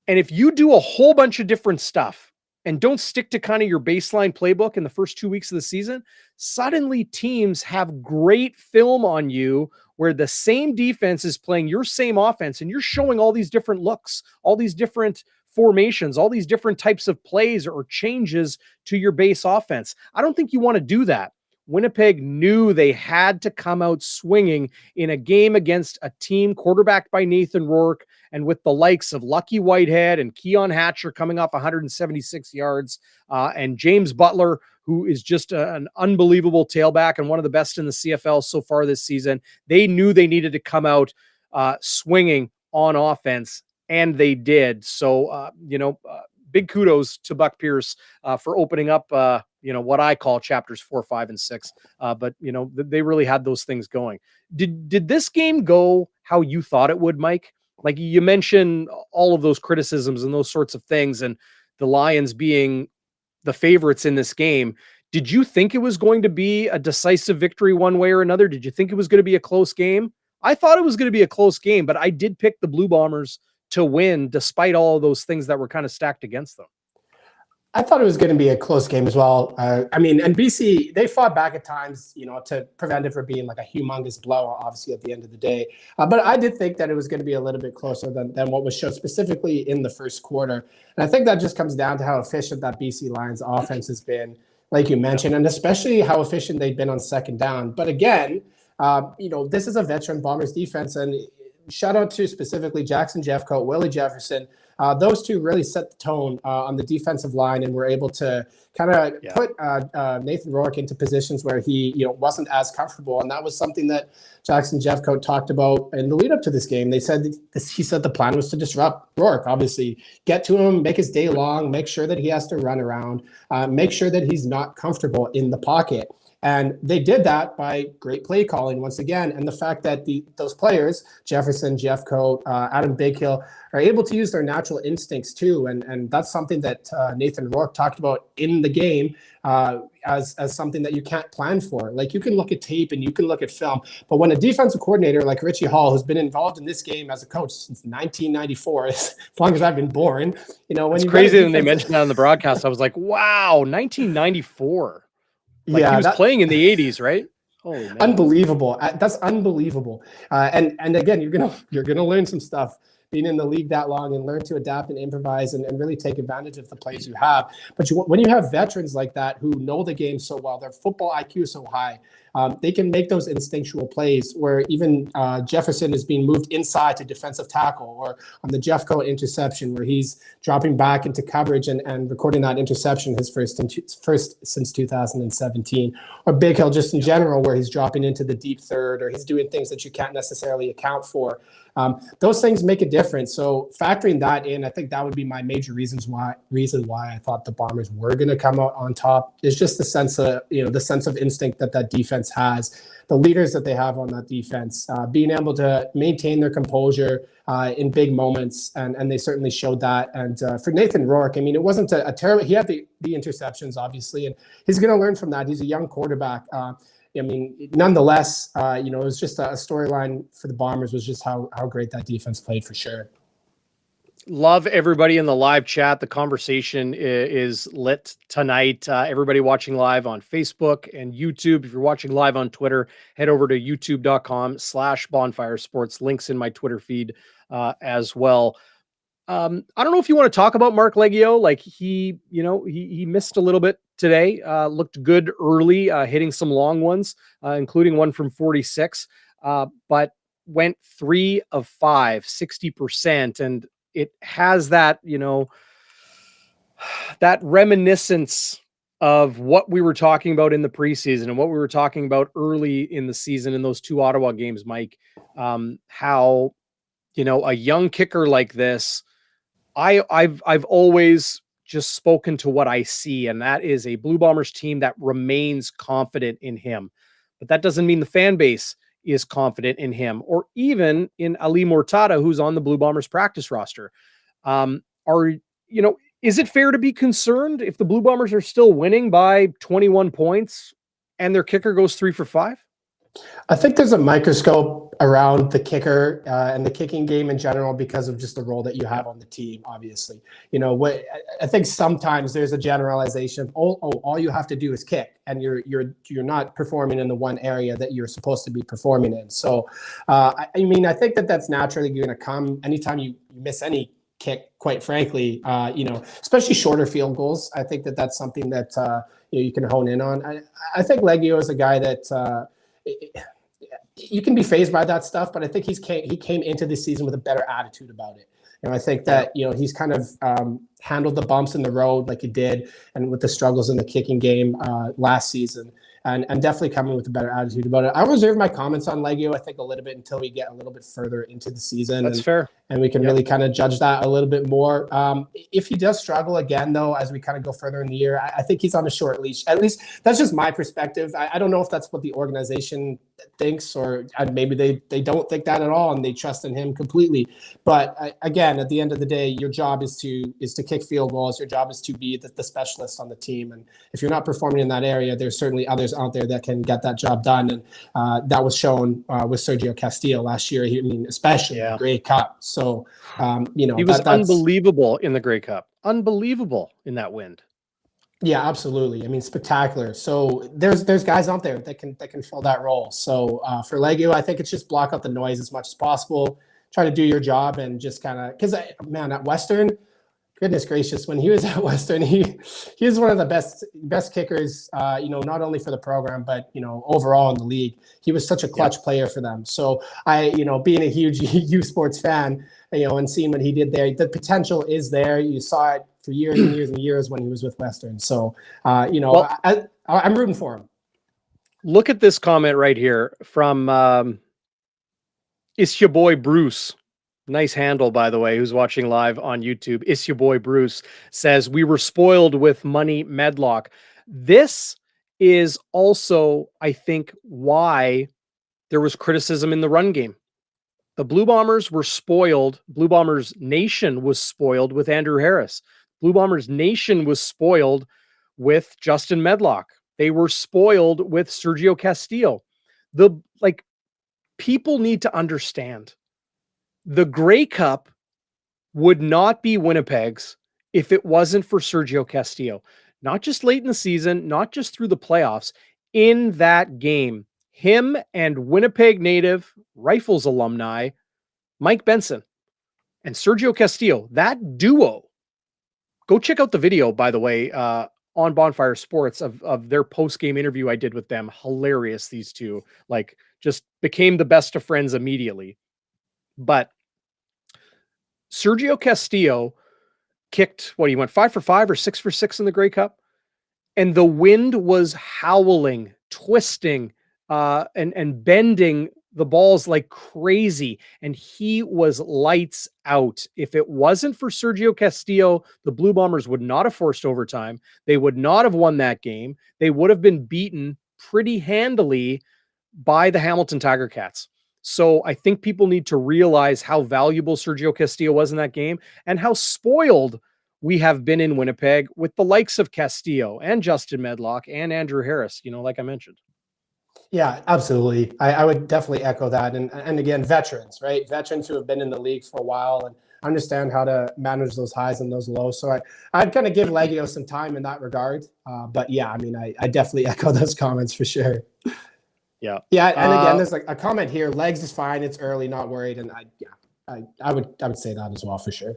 And if you do a whole bunch of different stuff and don't stick to kind of your baseline playbook in the first 2 weeks of the season, suddenly teams have great film on you where the same defense is playing your same offense and you're showing all these different looks, all these different formations, all these different types of plays or changes to your base offense. I don't think you want to do that. Winnipeg knew they had to come out swinging in a game against a team quarterbacked by Nathan Rourke and with the likes of Lucky Whitehead and Keon Hatcher coming off 176 yards and James Butler, who is just an unbelievable tailback and one of the best in the CFL so far this season. They knew they needed to come out swinging on offense, and they did. So, big kudos to Buck Pierce for opening up, what I call chapters 4, 5, and 6. But they really had those things going. Did this game go how you thought it would, Mike? Like you mentioned all of those criticisms and those sorts of things, and the Lions being the favorites in this game. Did you think it was going to be a decisive victory one way or another? Did you think it was going to be a close game? I thought it was going to be a close game, but I did pick the Blue Bombers to win despite all of those things that were kind of stacked against them. I thought it was going to be a close game as well. I mean, and BC, they fought back at times, you know, to prevent it from being like a humongous blow, obviously, at the end of the day. But I did think that it was going to be a little bit closer than what was shown specifically in the first quarter. And I think that just comes down to how efficient that BC Lions offense has been, like you mentioned, and especially how efficient they've been on second down. But again, you know, this is a veteran Bombers defense, and shout out to specifically Jackson Jeffcoat, Willie Jefferson. Those two really set the tone on the defensive line, and were able to kind of put Nathan Rourke into positions where he, you know, wasn't as comfortable. And that was something that Jackson Jeffcoat talked about in the lead up to this game. He said the plan was to disrupt Rourke, obviously, get to him, make his day long, make sure that he has to run around, make sure that he's not comfortable in the pocket. And they did that by great play calling once again. And the fact that those players, Jefferson, Jeffcoat, Adam Bighill, are able to use their natural instincts too. And that's something that Nathan Rourke talked about in the game as something that you can't plan for. Like, you can look at tape and you can look at film, but when a defensive coordinator like Richie Hall, who's been involved in this game as a coach since 1994, as long as I've been born, you know, when it's crazy when they mentioned that on the broadcast, I was like, wow, 1994. Like, he was playing in the 80s, right? Holy man. Unbelievable. That's unbelievable. And again, you're gonna learn some stuff being in the league that long, and learn to adapt and improvise and really take advantage of the plays you have. But when you have veterans like that who know the game so well, their football IQ is so high, they can make those instinctual plays where even Jefferson is being moved inside to defensive tackle, or on the Jeffcoat interception where he's dropping back into coverage and recording that interception, his first since 2017, or Bighill just in general where he's dropping into the deep third, or he's doing things that you can't necessarily account for. Those things make a difference. So factoring that in, I think that would be my major reason why I thought the Bombers were going to come out on top, is just the sense of instinct that defense has, the leaders that they have on that defense, being able to maintain their composure in big moments, and they certainly showed that. And for Nathan Rourke, I mean, it wasn't a terrible. He had the interceptions, obviously, and he's going to learn from that. He's a young quarterback. I mean, nonetheless, you know, it was just a storyline for the Bombers, was just how great that defense played, for sure. Love everybody in the live chat. The conversation is lit tonight. Everybody watching live on Facebook and YouTube. If you're watching live on Twitter, head over to youtube.com/Bonfire Sports. Links in my Twitter feed as well. I don't know if you want to talk about Mark Leggio. Like, he missed a little bit today. Looked good early, hitting some long ones, including one from 46, but went 3 of 5, 60%. And it has that, you know, that reminiscence of what we were talking about in the preseason and what we were talking about early in the season in those 2 Ottawa games, Mike. How, you know, a young kicker like this, I've always just spoken to what I see, and that is a Blue Bombers team that remains confident in him. But that doesn't mean the fan base is confident in him, or even in Ali Mortada, who's on the Blue Bombers practice roster. Is it fair to be concerned if the Blue Bombers are still winning by 21 points and their kicker goes 3 for 5? I think there's a microscope around the kicker and the kicking game in general because of just the role that you have on the team, obviously. You know, I think sometimes there's a generalization of, all you have to do is kick, and you're not performing in the one area that you're supposed to be performing in. So, I mean, I think that's naturally going to come anytime you miss any kick, quite frankly, you know, especially shorter field goals. I think that's something that you can hone in on. I think Leggio is a guy that you can be fazed by that stuff, but I think he came into this season with a better attitude about it. And I think that, you know, he's kind of handled the bumps in the road like he did, and with the struggles in the kicking game last season, and definitely coming with a better attitude about it. I'll reserve my comments on Leggio, I think, a little bit until we get a little bit further into the season. That's fair. and we can really kind of judge that a little bit more. If he does struggle again, though, as we kind of go further in the year, I think he's on a short leash. At least that's just my perspective. I don't know if that's what the organization thinks, or maybe they don't think that at all and they trust in him completely. But again, at the end of the day, your job is to kick field goals. Your job is to be the specialist on the team. And if you're not performing in that area, there's certainly others out there that can get that job done. And that was shown with Sergio Castillo last year. Especially in the Grey Cup. So, he was unbelievable in the Grey Cup. Unbelievable in that wind. Yeah, absolutely. I mean, spectacular. So there's guys out there that can fill that role. So for Legu, I think it's just block out the noise as much as possible. Try to do your job and just kind of, because at Western, goodness gracious, when he was at Western, he was one of the best kickers, not only for the program, but, overall in the league. He was such a clutch player for them. So being a huge U Sports fan, and seeing what he did there, the potential is there. You saw it for years and years and years when he was with Western. So, I'm rooting for him. Look at this comment right here from it's your boy Bruce. Nice handle, by the way, who's watching live on YouTube. It's your boy Bruce says, we were spoiled with money Medlock. This is also, I think, why there was criticism in the run game. The Blue Bombers were spoiled. Blue Bombers Nation was spoiled with Andrew Harris. Blue Bombers Nation was spoiled with Justin Medlock. They were spoiled with Sergio Castillo. People need to understand. The Grey Cup would not be Winnipeg's if it wasn't for Sergio Castillo. Not just late in the season, not just through the playoffs. In that game, him and Winnipeg native Rifles alumni Mike Benson and Sergio Castillo, that duo. Go check out the video, by the way, on Bonfire Sports of their post-game interview I did with them. Hilarious, these two. Just became the best of friends immediately. But Sergio Castillo kicked, he went 5 for 5 or 6 for 6 in the Grey Cup. And the wind was howling, twisting, and bending the balls like crazy. And he was lights out. If it wasn't for Sergio Castillo, the Blue Bombers would not have forced overtime. They would not have won that game. They would have been beaten pretty handily by the Hamilton Tiger Cats. So I think people need to realize how valuable Sergio Castillo was in that game and how spoiled we have been in Winnipeg with the likes of Castillo and Justin Medlock and Andrew Harris, like I mentioned. Yeah, absolutely. I would definitely echo that. And again, veterans, right? Veterans who have been in the league for a while and understand how to manage those highs and those lows. So I'd kind of give Legio some time in that regard. But yeah, I definitely echo those comments for sure. Yeah. Yeah. And again, there's a comment here. Legs is fine. It's early, not worried. And I would say that as well for sure.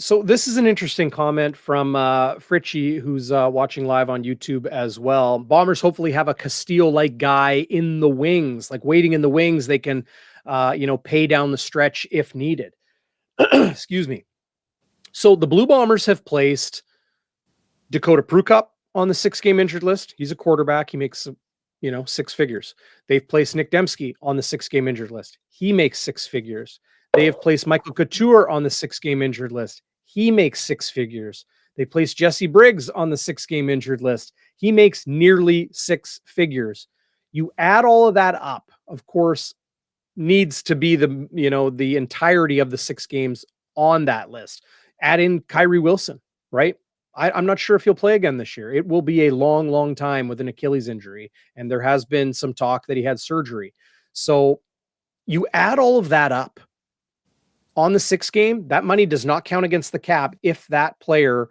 So this is an interesting comment from Fritchie, who's watching live on YouTube as well. Bombers hopefully have a Castillo-like guy in the wings, waiting in the wings. They can, pay down the stretch if needed. Excuse me. So the Blue Bombers have placed Dakota Prukup on the 6-game injured list. He's a quarterback. He makes, 6 figures. They've placed Nick Dembski on the 6-game injured list. He makes 6 figures. They have placed Michael Couture on the 6-game injured list. He makes 6 figures. They placed Jesse Briggs on the 6-game injured list. He makes nearly 6 figures. You add all of that up, of course, needs to be the entirety of the 6 games on that list. Add in Kyrie Wilson, right? I'm not sure if he'll play again this year. It will be a long, long time with an Achilles injury. And there has been some talk that he had surgery. So you add all of that up on the 6 game, that money does not count against the cap if that player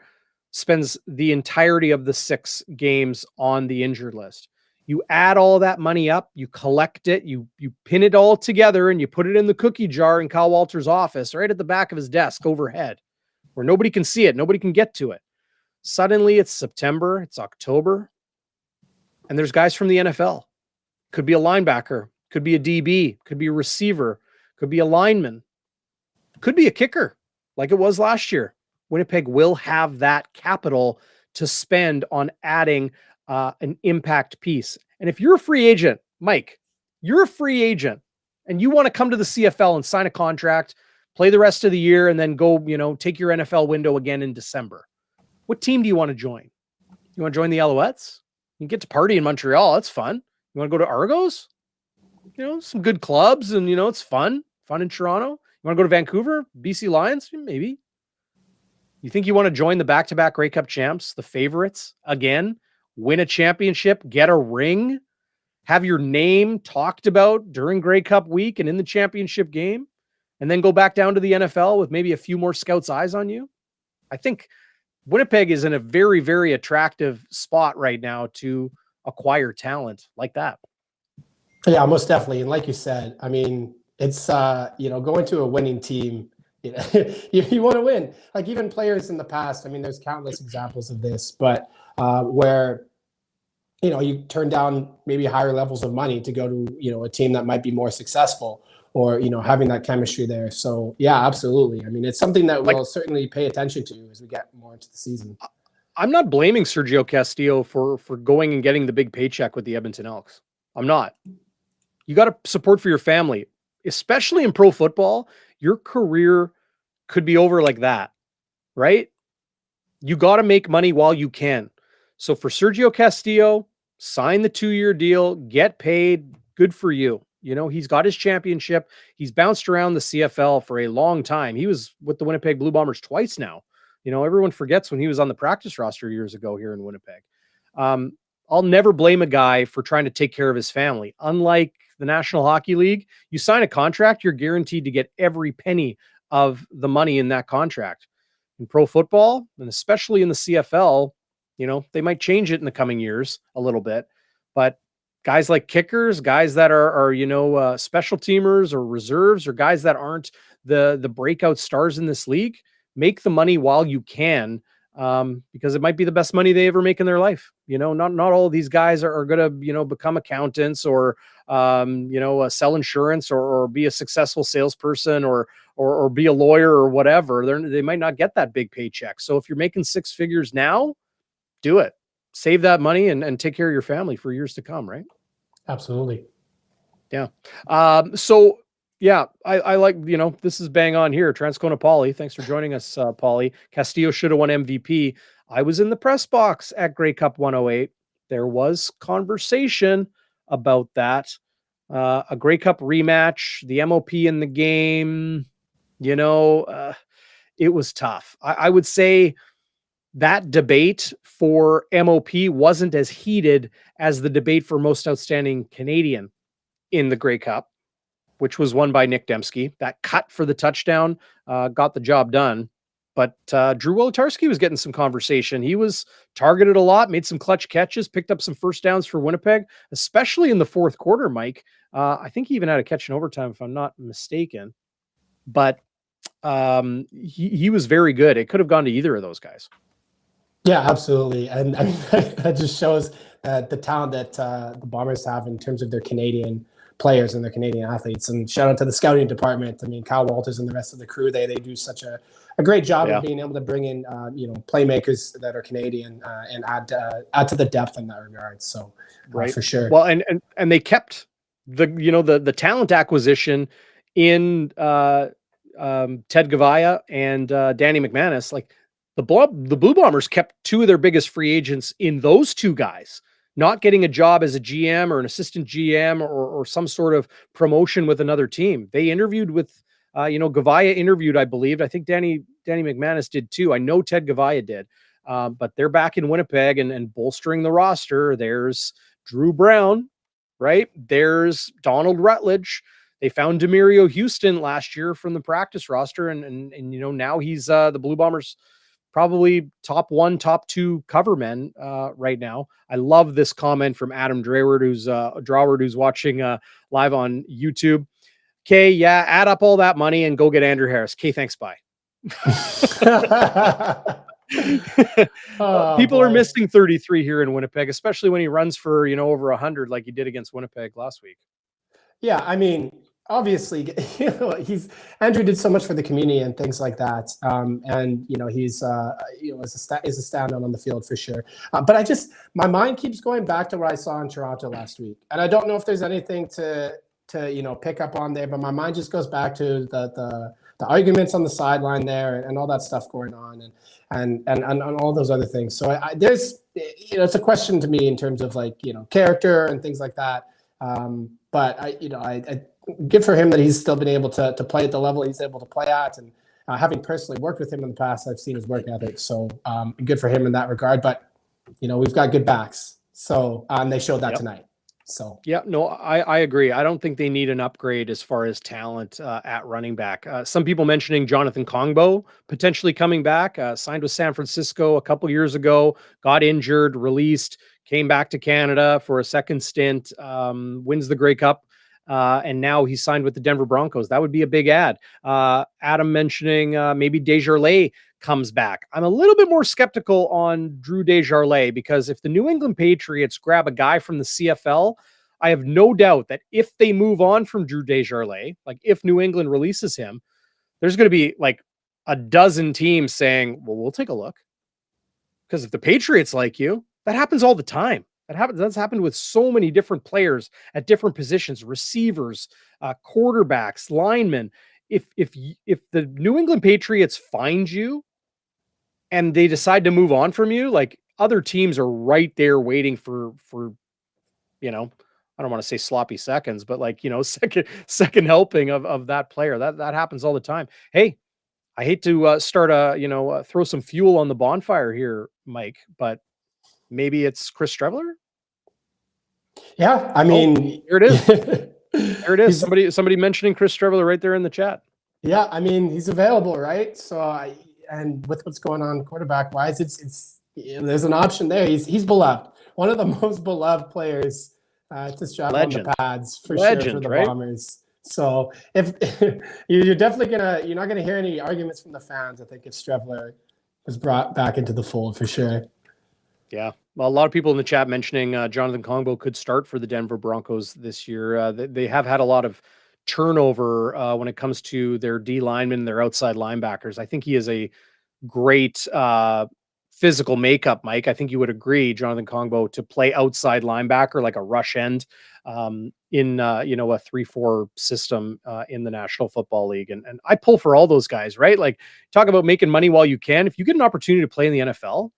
spends the entirety of the 6 games on the injured list. You add all that money up, you collect it, you pin it all together, and you put it in the cookie jar in Kyle Walter's office, right at the back of his desk overhead, where nobody can see it, nobody can get to it. Suddenly it's September, it's October, and there's guys from the NFL. Could be a linebacker, could be a DB, could be a receiver, could be a lineman, could be a kicker like it was last year. Winnipeg will have that capital to spend on adding an impact piece. And if you're a free agent, Mike, you're a free agent and you want to come to the CFL and sign a contract, play the rest of the year, and then go, take your NFL window again in December. What team do you want to join? You want to join the Alouettes? You get to party in Montreal. That's fun. You want to go to Argos? Some good clubs, and, it's fun in Toronto. You want to go to Vancouver, BC Lions? Maybe. You think you want to join the back-to-back Grey Cup champs, the favorites again, win a championship, get a ring, have your name talked about during Grey Cup week and in the championship game, and then go back down to the NFL with maybe a few more scouts' eyes on you? I think Winnipeg is in a very, very attractive spot right now to acquire talent like that. Yeah, most definitely. And like you said, I mean, it's, going to a winning team, you want to win. Like even players in the past, I mean, there's countless examples of this, but where, you turn down maybe higher levels of money to go to, a team that might be more successful or, having that chemistry there. So yeah, absolutely. I mean, it's something that we'll certainly pay attention to as we get more into the season. I'm not blaming Sergio Castillo for going and getting the big paycheck with the Edmonton Elks. I'm not. You got to support for your family, especially in pro football. Your career could be over like that, right? You got to make money while you can. So for Sergio Castillo, sign the 2-year deal, get paid. Good for you. He's got his championship. He's bounced around the CFL for a long time. He was with the Winnipeg Blue Bombers twice now. Everyone forgets when he was on the practice roster years ago here in Winnipeg. I'll never blame a guy for trying to take care of his family. Unlike the National Hockey League, you sign a contract, you're guaranteed to get every penny of the money in that contract. In pro football, and especially in the CFL, they might change it in the coming years a little bit, but guys like kickers, guys that are special teamers or reserves, or guys that aren't the breakout stars in this league, make the money while you can, because it might be the best money they ever make in their life. Not all of these guys are going to, become accountants or, sell insurance or be a successful salesperson or be a lawyer or whatever. They might not get that big paycheck. So if you're making 6 figures now, do it. Save that money and take care of your family for years to come, right? Absolutely. Yeah. So yeah, I like, this is bang on here. Transcona Pauly, thanks for joining us, Pauly. Castillo should have won MVP. I was in the press box at Grey Cup 108. There was conversation about that. A Grey Cup rematch, the MOP in the game, it was tough. I would say that debate for MOP wasn't as heated as the debate for most outstanding Canadian in the Grey Cup, which was won by Nick Dembski. That cut for the touchdown got the job done. But Drew Wolodarski was getting some conversation. He was targeted a lot, made some clutch catches, picked up some first downs for Winnipeg, especially in the fourth quarter, Mike. I think he even had a catch in overtime, if I'm not mistaken. But he was very good. It could have gone to either of those guys. Yeah, absolutely. And I mean, that just shows the talent that the Bombers have in terms of their Canadian players and their Canadian athletes. And shout out to the scouting department. I mean, Kyle Walters and the rest of the crew, they do such a great job of being able to bring in playmakers that are Canadian and add to the depth in that regard. So right, for sure. Well, and they kept the talent acquisition in Ted Gavaya and Danny McManus. Like the Blue Bombers kept 2 of their biggest free agents in those 2 guys, not getting a job as a GM or an assistant GM or some sort of promotion with another team. They interviewed with, Gavaya interviewed, I believe. I think Danny McManus did too. I know Ted Gavaya did. But they're back in Winnipeg and bolstering the roster. There's Drew Brown, right? There's Donald Rutledge. They found Demario Houston last year from the practice roster. And now he's the Blue Bombers' probably top 1, top 2 cover men right now. I love this comment from Adam Draward, who's watching live on YouTube. Okay, yeah, add up all that money and go get Andrew Harris. Okay, thanks, bye. People are missing 33 here in Winnipeg, especially when he runs for over 100 like he did against Winnipeg last week. Yeah, I mean, obviously, Andrew did so much for the community and things like that, and he's is a standout on the field for sure. But my mind keeps going back to what I saw in Toronto last week, and I don't know if there's anything to pick up on there, but my mind just goes back to the arguments on the sideline there and all that stuff going on and all those other things. So there's, it's a question to me in terms of like, character and things like that. But I good for him that he's still been able to play at the level he's able to play at. And having personally worked with him in the past, I've seen his work ethic. So good for him in that regard. But, we've got good backs. So and they showed that tonight. So yeah, no, I agree. I don't think they need an upgrade as far as talent at running back. Some people mentioning Jonathan Kongbo potentially coming back, signed with San Francisco a couple years ago, got injured, released, came back to Canada for a second stint, wins the Grey Cup. And now he's signed with the Denver Broncos. That would be a big ad. Adam mentioning maybe Desjardins comes back. I'm a little bit more skeptical on Drew Desjardins because if the New England Patriots grab a guy from the CFL, I have no doubt that if they move on from Drew Desjardins, like if New England releases him, there's going to be like a dozen teams saying, well, we'll take a look. Because if the Patriots like you, that happens all the time. That's happened with so many different players at different positions, receivers, quarterbacks, linemen. If the New England Patriots find you and they decide to move on from you, like other teams are right there waiting for I don't want to say sloppy seconds, but like, second helping of that player. That happens all the time. Hey, I hate to throw some fuel on the bonfire here, Mike, but maybe it's Chris Streveler. Yeah, I mean, here it is. There it is. Somebody mentioning Chris Streveler right there in the chat. Yeah, I mean, he's available, right? So and with what's going on quarterback wise, it's there's an option there. He's beloved, one of the most beloved players to strap on the pads for sure for the Bombers. So if you're not gonna hear any arguments from the fans. I think if Streveler was brought back into the fold for sure. Yeah. Well, a lot of people in the chat mentioning Jonathan Kongbo could start for the Denver Broncos this year. They have had a lot of turnover when it comes to their D linemen, their outside linebackers. I think he is a great physical makeup, Mike. I think you would agree, Jonathan Kongbo, to play outside linebacker like a rush end in a 3-4 system in the National Football League. And I pull for all those guys, right? Like, talk about making money while you can. If you get an opportunity to play in the NFL,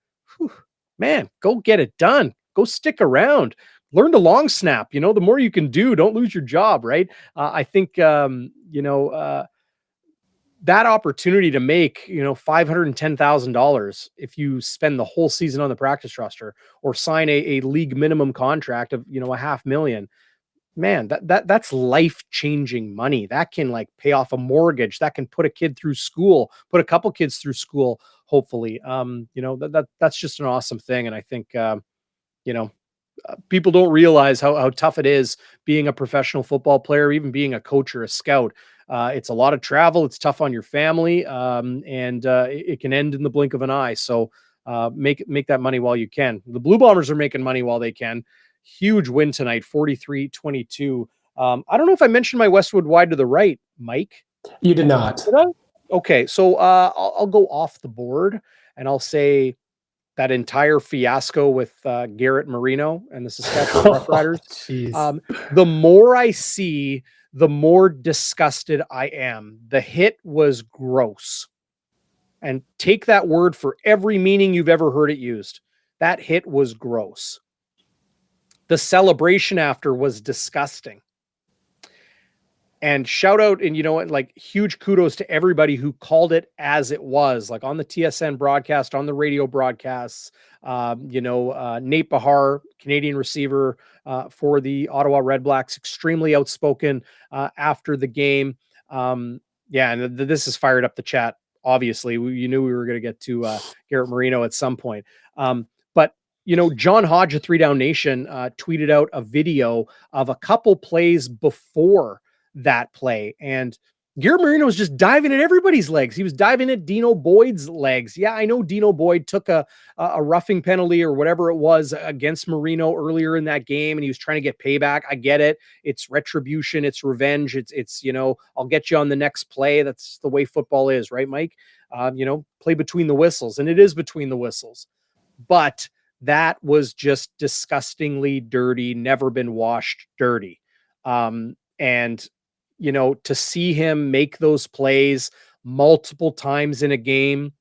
man, go get it done. Go stick around. Learn to long snap. The more you can do, don't lose your job, right? I think, that opportunity to make, $510,000 if you spend the whole season on the practice roster or sign a league minimum contract of, $500,000, man, that's life-changing money. That can like pay off a mortgage. That can put a kid through school, put a couple kids through school, hopefully. That's just an awesome thing. And I think, people don't realize how tough it is being a professional football player, even being a coach or a scout. It's a lot of travel. It's tough on your family. And it can end in the blink of an eye. So make that money while you can. The Blue Bombers are making money while they can. Huge win tonight, 43-22. I don't know if I mentioned my Westwood wide to the right, Mike. You did not. Did I? Okay, so I'll go off the board and I'll say that entire fiasco with Garrett Marino and the Saskatchewan Roughriders. The more I see, the more disgusted I am. The hit was gross. And take that word for every meaning you've ever heard it used. That hit was gross. The celebration after was disgusting. And shout out, and like huge kudos to everybody who called it as it was, like on the TSN broadcast, on the radio broadcasts. Nate Bahar, Canadian receiver for the Ottawa Redblacks, extremely outspoken after the game. And this has fired up the chat. Obviously, you knew we were going to get to Garrett Marino at some point. But John Hodge of 3 Down Nation tweeted out a video of a couple plays before that play, and Garrett Marino was just diving at everybody's legs. He was diving at Dino Boyd's legs. Yeah, I know Dino Boyd took a roughing penalty or whatever it was against Marino earlier in that game, and he was trying to get payback. I get it. It's retribution. It's revenge. It's I'll get you on the next play. That's the way football is, right, Mike? Play between the whistles, and it is between the whistles. But that was just disgustingly dirty, never been washed dirty. And to see him make those plays multiple times in a game.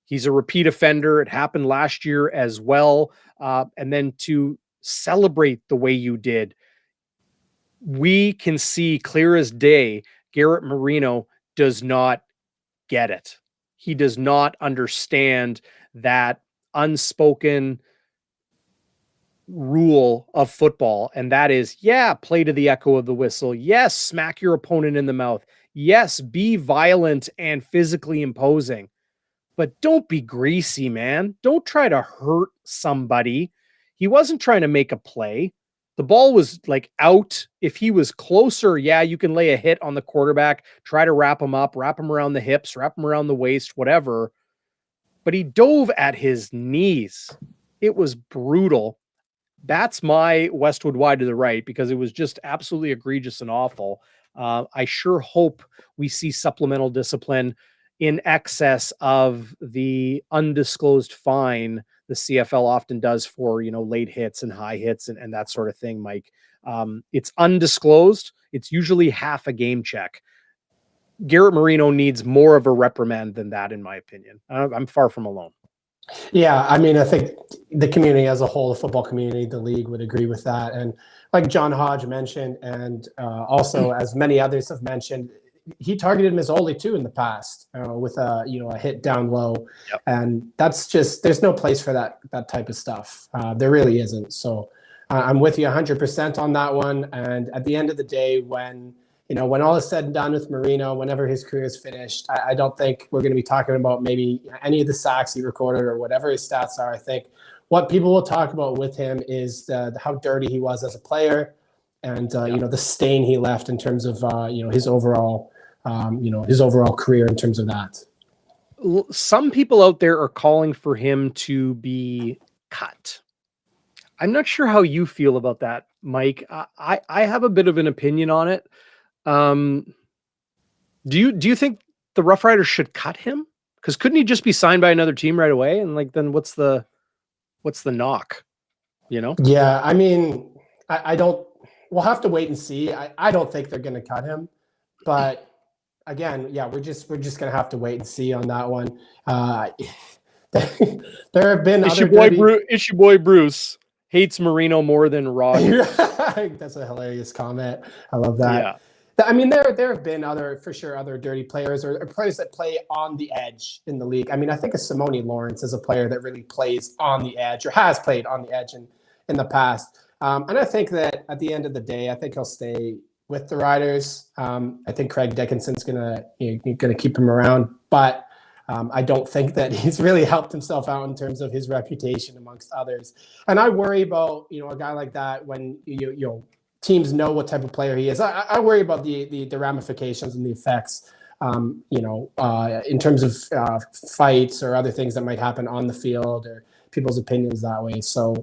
He's a repeat offender. It happened last year as well. And then to celebrate the way you did, we can see clear as day, Garrett Marino does not get it. He does not understand that unspoken rule of football. And that is, yeah, play to the echo of the whistle. Yes, smack your opponent in the mouth. Yes, be violent and physically imposing. But don't be greasy, man. Don't try to hurt somebody. He wasn't trying to make a play. The ball was like out. If he was closer, yeah, you can lay a hit on the quarterback, try to wrap him up, wrap him around the hips, wrap him around the waist, whatever. But he dove at his knees. It was brutal. That's my Westwood wide to the right, because it was just absolutely egregious and awful. I sure hope we see supplemental discipline in excess of the undisclosed fine the CFL often does for, late hits and high hits and that sort of thing, Mike. It's undisclosed. It's usually half a game check. Garrett Marino needs more of a reprimand than that, in my opinion. I'm far from alone. Yeah, I mean, I think the community as a whole, the football community, the league would agree with that. And like John Hodge mentioned, and also as many others have mentioned, he targeted Mazzoli too in the past with a hit down low. Yep. And that's just, there's no place for that type of stuff. There really isn't. So I'm with you 100% on that one. And at the end of the day, when all is said and done with Marino, whenever his career is finished, I don't think we're going to be talking about maybe any of the sacks he recorded or whatever his stats are. I think what people will talk about with him is how dirty he was as a player, and the stain he left in terms of his overall career in terms of that. Some people out there are calling for him to be cut. I'm not sure how you feel about that, Mike. I have a bit of an opinion on it. Do you think the Rough Riders should cut him? Because couldn't he just be signed by another team right away? And then what's the knock? Yeah, I mean, I don't. We'll have to wait and see. I don't think they're going to cut him, but again, yeah, we're just going to have to wait and see on that one. There have been Issue boy Bruce hates Marino more than Rogers. That's a hilarious comment. I love that. Yeah. I mean, there have been other dirty players or players that play on the edge in the league. I mean, I think of Simone Lawrence as a player that really plays on the edge or has played on the edge in the past. And I think that at the end of the day, I think he'll stay with the Riders. I think Craig Dickinson's gonna keep him around, but I don't think that he's really helped himself out in terms of his reputation amongst others. And I worry about a guy like that when teams know what type of player he is. I worry about the ramifications and the effects, in terms of fights or other things that might happen on the field or people's opinions that way. So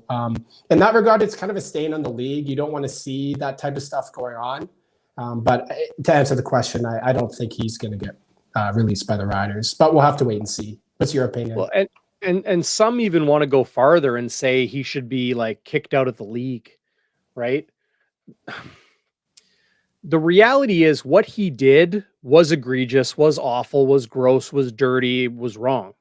in that regard, it's kind of a stain on the league. You don't want to see that type of stuff going on. But to answer the question, I don't think he's going to get released by the Riders, but we'll have to wait and see. What's your opinion? Well, and some even want to go farther and say he should be kicked out of the league, right? The reality is what he did was egregious, was awful, was gross, was dirty, was wrong.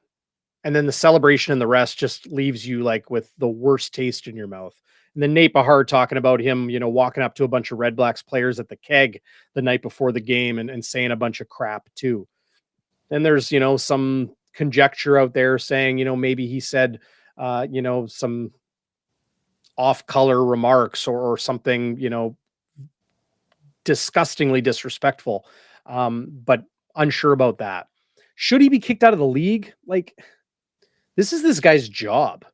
And then the celebration and the rest just leaves you with the worst taste in your mouth. And then Nate Bahar talking about him, walking up to a bunch of Red Blacks players at the keg the night before the game and saying a bunch of crap too. Then there's, some conjecture out there saying, maybe he said, some off-color remarks or something, disgustingly disrespectful, but unsure about that. Should he be kicked out of the league? This is this guy's job,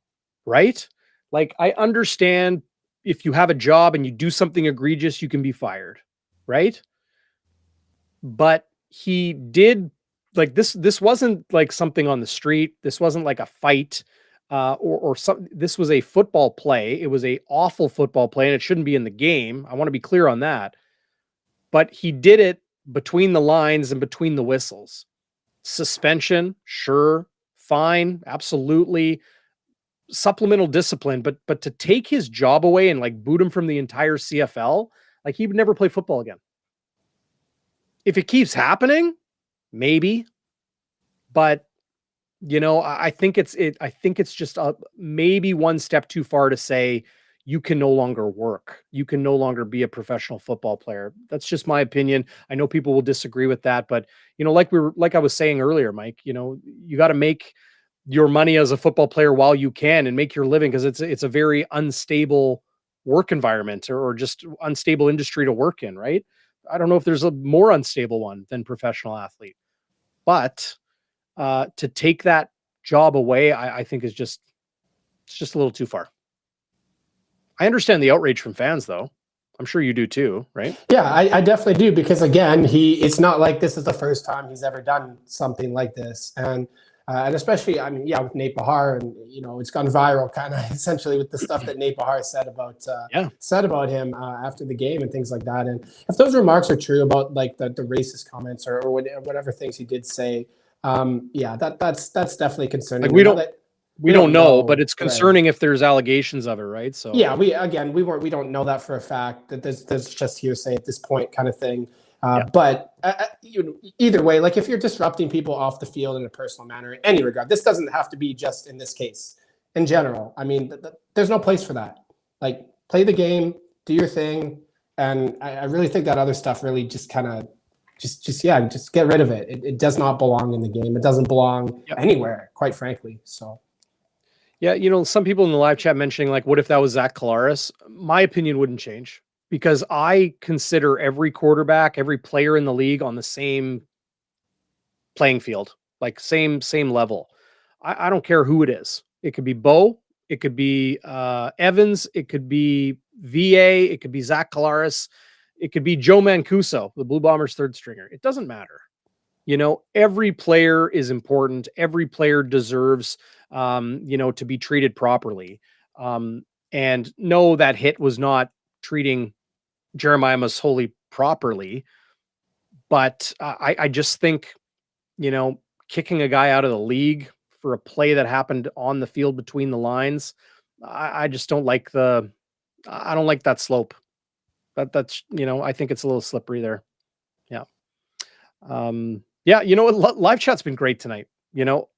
right? I understand if you have a job and you do something egregious, you can be fired, right? But he did this wasn't something on the street. This wasn't a fight. Or something. This was a football play. It was a awful football play, and it shouldn't be in the game. I want to be clear on that. But he did it between the lines and between the whistles. Suspension, sure, fine, absolutely. Supplemental discipline, but to take his job away and boot him from the entire CFL, he would never play football again. If it keeps happening, maybe, But I think I think it's just maybe one step too far to say you can no longer work. You can no longer be a professional football player. That's just my opinion. I know people will disagree with that, but like I was saying earlier, Mike, you got to make your money as a football player while you can and make your living, because it's a very unstable work environment, or just unstable industry to work in, right? I don't know if there's a more unstable one than professional athlete, but to take that job away, I think it's just a little too far. I understand the outrage from fans, though. I'm sure you do too, right? Yeah, I definitely do, because again, it's not like this is the first time he's ever done something like this, and especially, I mean, yeah, with Nate Bahar, and it's gone viral, kind of essentially with the stuff that Nate Bahar said about him after the game and things like that. And if those remarks are true about like the racist comments or whatever things he did say, yeah, that's definitely concerning. Like we don't know, but it's concerning, right, if there's allegations of it, right? So yeah, we don't know that for a fact. That there's just hearsay at this point, kind of thing. Yeah. But either way, like if you're disrupting people off the field in a personal manner in any regard, this doesn't have to be just in this case. In general, I mean, there's no place for that. Like, play the game, do your thing, and I really think that other stuff really just kind of just get rid of it. It does not belong in the game. It doesn't belong anywhere, quite frankly. So. Yeah, some people in the live chat mentioning, like, what if that was Zach Collaros? My opinion wouldn't change, because I consider every quarterback, every player in the league on the same playing field, like same level. I don't care who it is. It could be Bo, it could be Evans, it could be VA, it could be Zach Collaros, it could be Joe Mancuso, the Blue Bombers' third stringer. It doesn't matter. Every player is important. Every player deserves, to be treated properly. And no, that hit was not treating Jeremiah Masoli properly. But I just think, kicking a guy out of the league for a play that happened on the field between the lines, I just don't like I don't like that slope. That's, I think it's a little slippery there. Yeah. Yeah, live chat's been great tonight.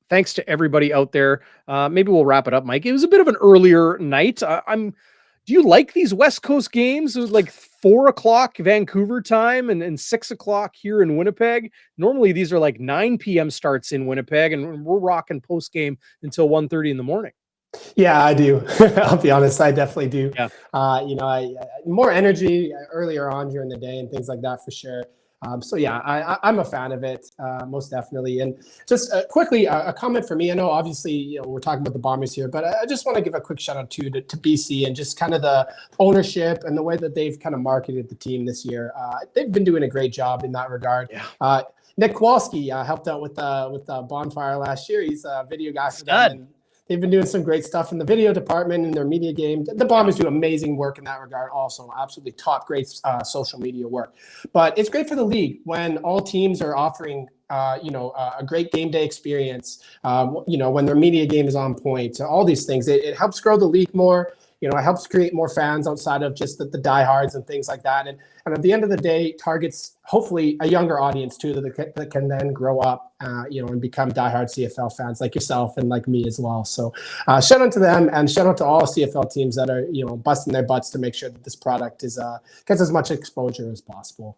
Thanks to everybody out there. Maybe we'll wrap it up, Mike. It was a bit of an earlier night. Do you like these West Coast games? It was like 4:00 Vancouver time and 6:00 here in Winnipeg. Normally these are like 9 p.m. starts in Winnipeg, and we're rocking post game until 1:30 in the morning. Yeah, I do. I'll be honest, I definitely do. Yeah. I more energy earlier on during the day and things like that for sure. So yeah, I'm a fan of it, most definitely. And just quickly, a comment for me. I know obviously we're talking about the Bombers here, but I just want to give a quick shout out to BC and just kind of the ownership and the way that they've kind of marketed the team this year. They've been doing a great job in that regard. Yeah. Nick Kowalski helped out with Bonfire last year. He's a video guy for them. And they've been doing some great stuff in the video department in their media game. The Bombers do amazing work in that regard also. Absolutely top great social media work. But it's great for the league when all teams are offering a great game day experience, when their media game is on point, all these things. It helps grow the league more. It helps create more fans outside of just the diehards and things like that. And at the end of the day, targets hopefully a younger audience too that can then grow up, and become diehard CFL fans like yourself and like me as well. So shout out to them, and shout out to all CFL teams that are busting their butts to make sure that this product gets as much exposure as possible.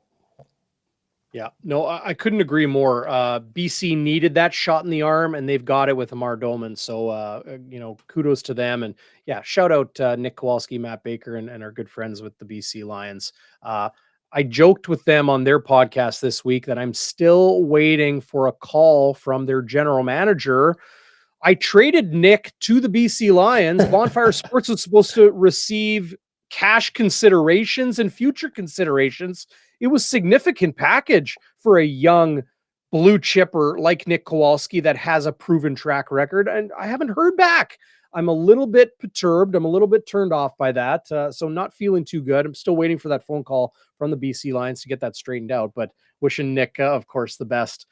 Yeah, no, I couldn't agree more. BC needed that shot in the arm, and they've got it with Amar Doman. So, kudos to them. And yeah, shout out Nick Kowalski, Matt Baker, and our good friends with the BC Lions. I joked with them on their podcast this week that I'm still waiting for a call from their general manager. I traded Nick to the BC Lions. Bonfire Sports was supposed to receive cash considerations and future considerations. It was significant package for a young blue chipper like Nick Kowalski that has a proven track record, and I haven't heard back. I'm a little bit perturbed. I'm a little bit turned off by that. So not feeling too good. I'm still waiting for that phone call from the BC Lions to get that straightened out, but wishing Nick, of course, the best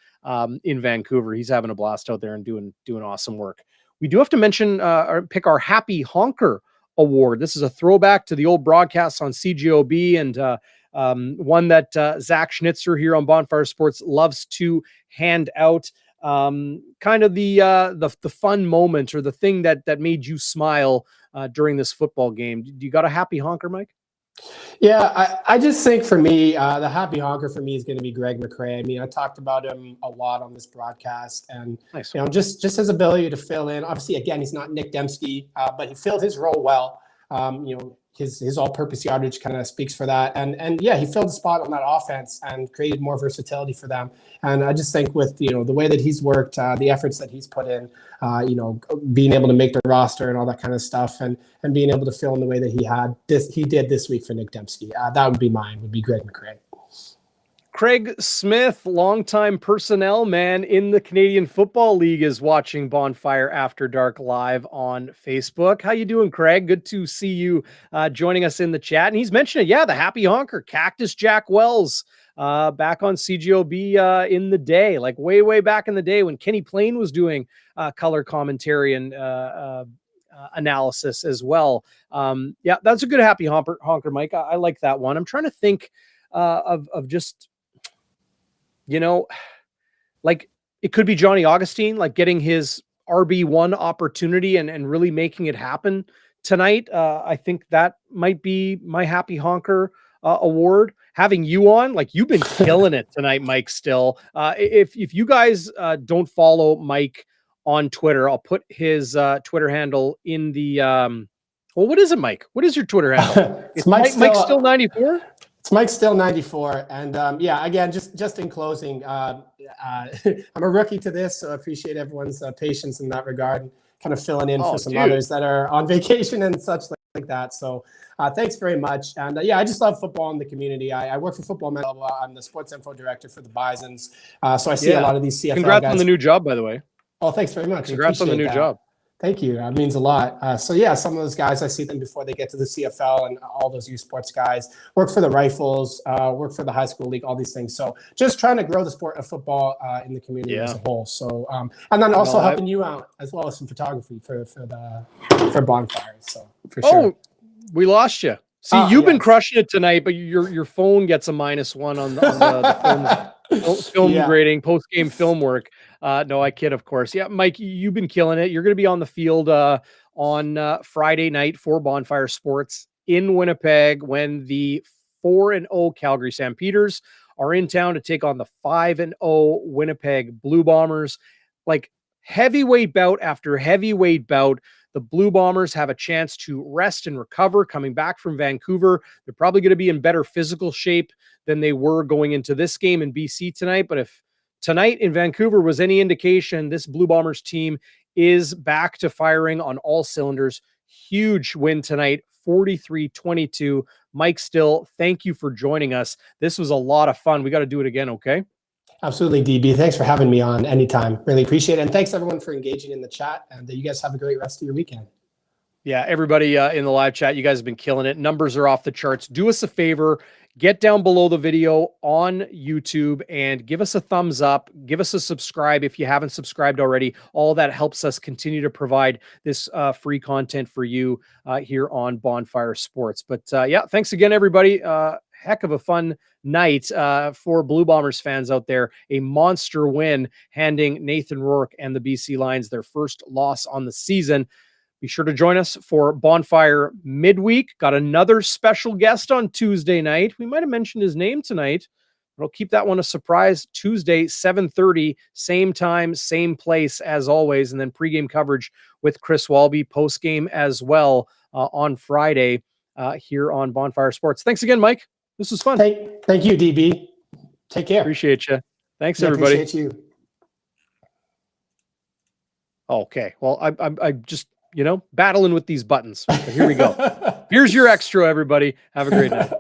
in Vancouver. He's having a blast out there and doing awesome work. We do have to mention pick our Happy Honker Award. This is a throwback to the old broadcasts on CGOB, and one that Zach Schnitzer here on Bonfire Sports loves to hand out. kind of the fun moment or the thing that made you smile during this football game? Do you got a happy honker, Mike? Yeah, I just think for me, the happy honker for me is going to be Greg McCrae. I mean, I talked about him a lot on this broadcast, and Nice. just his ability to fill in. Obviously, again, he's not Nick Dembski, but he filled his role well. His all-purpose yardage kind of speaks for that, and yeah, he filled the spot on that offense and created more versatility for them. And I just think with the way that he's worked, the efforts that he's put in, being able to make the roster and all that kind of stuff, and being able to fill in the way that he did this week for Nick Dembski, that would be mine. Would be Greg McCrae. Craig Smith, longtime personnel man in the Canadian Football League, is watching Bonfire After Dark live on Facebook. How you doing, Craig? Good to see you joining us in the chat. And he's mentioned it, the happy honker, Cactus Jack Wells, back on CGOB in the day, like way back in the day when Kenny Plain was doing color commentary and analysis as well. That's a good happy honker, Mike. I like that one. I'm trying to think of just... like it could be Johnny Augustine, like getting his RB1 opportunity and really making it happen tonight. I think that might be my happy honker award. Having you on, like you've been killing it tonight, Mike, still. If you guys don't follow Mike on Twitter, I'll put his Twitter handle in the, well, what is it, Mike? What is your Twitter handle? It's Mike still 94? It's Mike Still 94. And again, just in closing, I'm a rookie to this, so I appreciate everyone's patience in that regard, and kind of filling in for some others that are on vacation and such like that. So thanks very much. And I just love football in the community. I work for Football Metal. I'm the sports info director for the Bisons. So I see a lot of these CFL Congrats guys. on the new job, by the way. Oh, thanks very much. Congrats on the new job. Thank you. That means a lot. Some of those guys, I see them before they get to the CFL, and all those youth sports guys work for the Rifles, work for the high school league, all these things. So just trying to grow the sport of football in the community as a whole. So, and then also helping you out as well as some photography for Bonfire. So for sure. Oh, we lost you. See, you've been crushing it tonight, but your phone gets a -1 on the film grading, post-game film work. No, I kid, of course. Yeah, Mike, you've been killing it. You're going to be on the field on Friday night for Bonfire Sports in Winnipeg when the 4-0 Calgary Stampeders are in town to take on the 5-0 Winnipeg Blue Bombers. Like heavyweight bout after heavyweight bout, the Blue Bombers have a chance to rest and recover coming back from Vancouver. They're probably going to be in better physical shape than they were going into this game in BC tonight. But if tonight in Vancouver was any indication, this Blue Bombers team is back to firing on all cylinders. Huge win tonight, 43-22. Mike Still, thank you for joining us. This was a lot of fun. We got to do it again, okay? Absolutely, DB. Thanks for having me on anytime. Really appreciate it. And thanks everyone for engaging in the chat. And you guys have a great rest of your weekend. Yeah, everybody in the live chat, you guys have been killing it. Numbers are off the charts. Do us a favor, get down below the video on YouTube and give us a thumbs up. Give us a subscribe if you haven't subscribed already. All that helps us continue to provide this free content for you here on Bonfire Sports. But thanks again, everybody. Heck of a fun night for Blue Bombers fans out there. A monster win, handing Nathan Rourke and the BC Lions their first loss on the season. Be sure to join us for Bonfire Midweek. Got another special guest on Tuesday night. We might have mentioned his name tonight, but I'll keep that one a surprise. Tuesday, 7:30, same time, same place as always. And then pregame coverage with Chris Walby, postgame as well on Friday here on Bonfire Sports. Thanks again, Mike. This was fun. Thank you, DB. Take care. Appreciate you. Thanks, everybody. Appreciate you. Okay. Well, I just, battling with these buttons. But here we go. Here's your extra, everybody. Have a great night.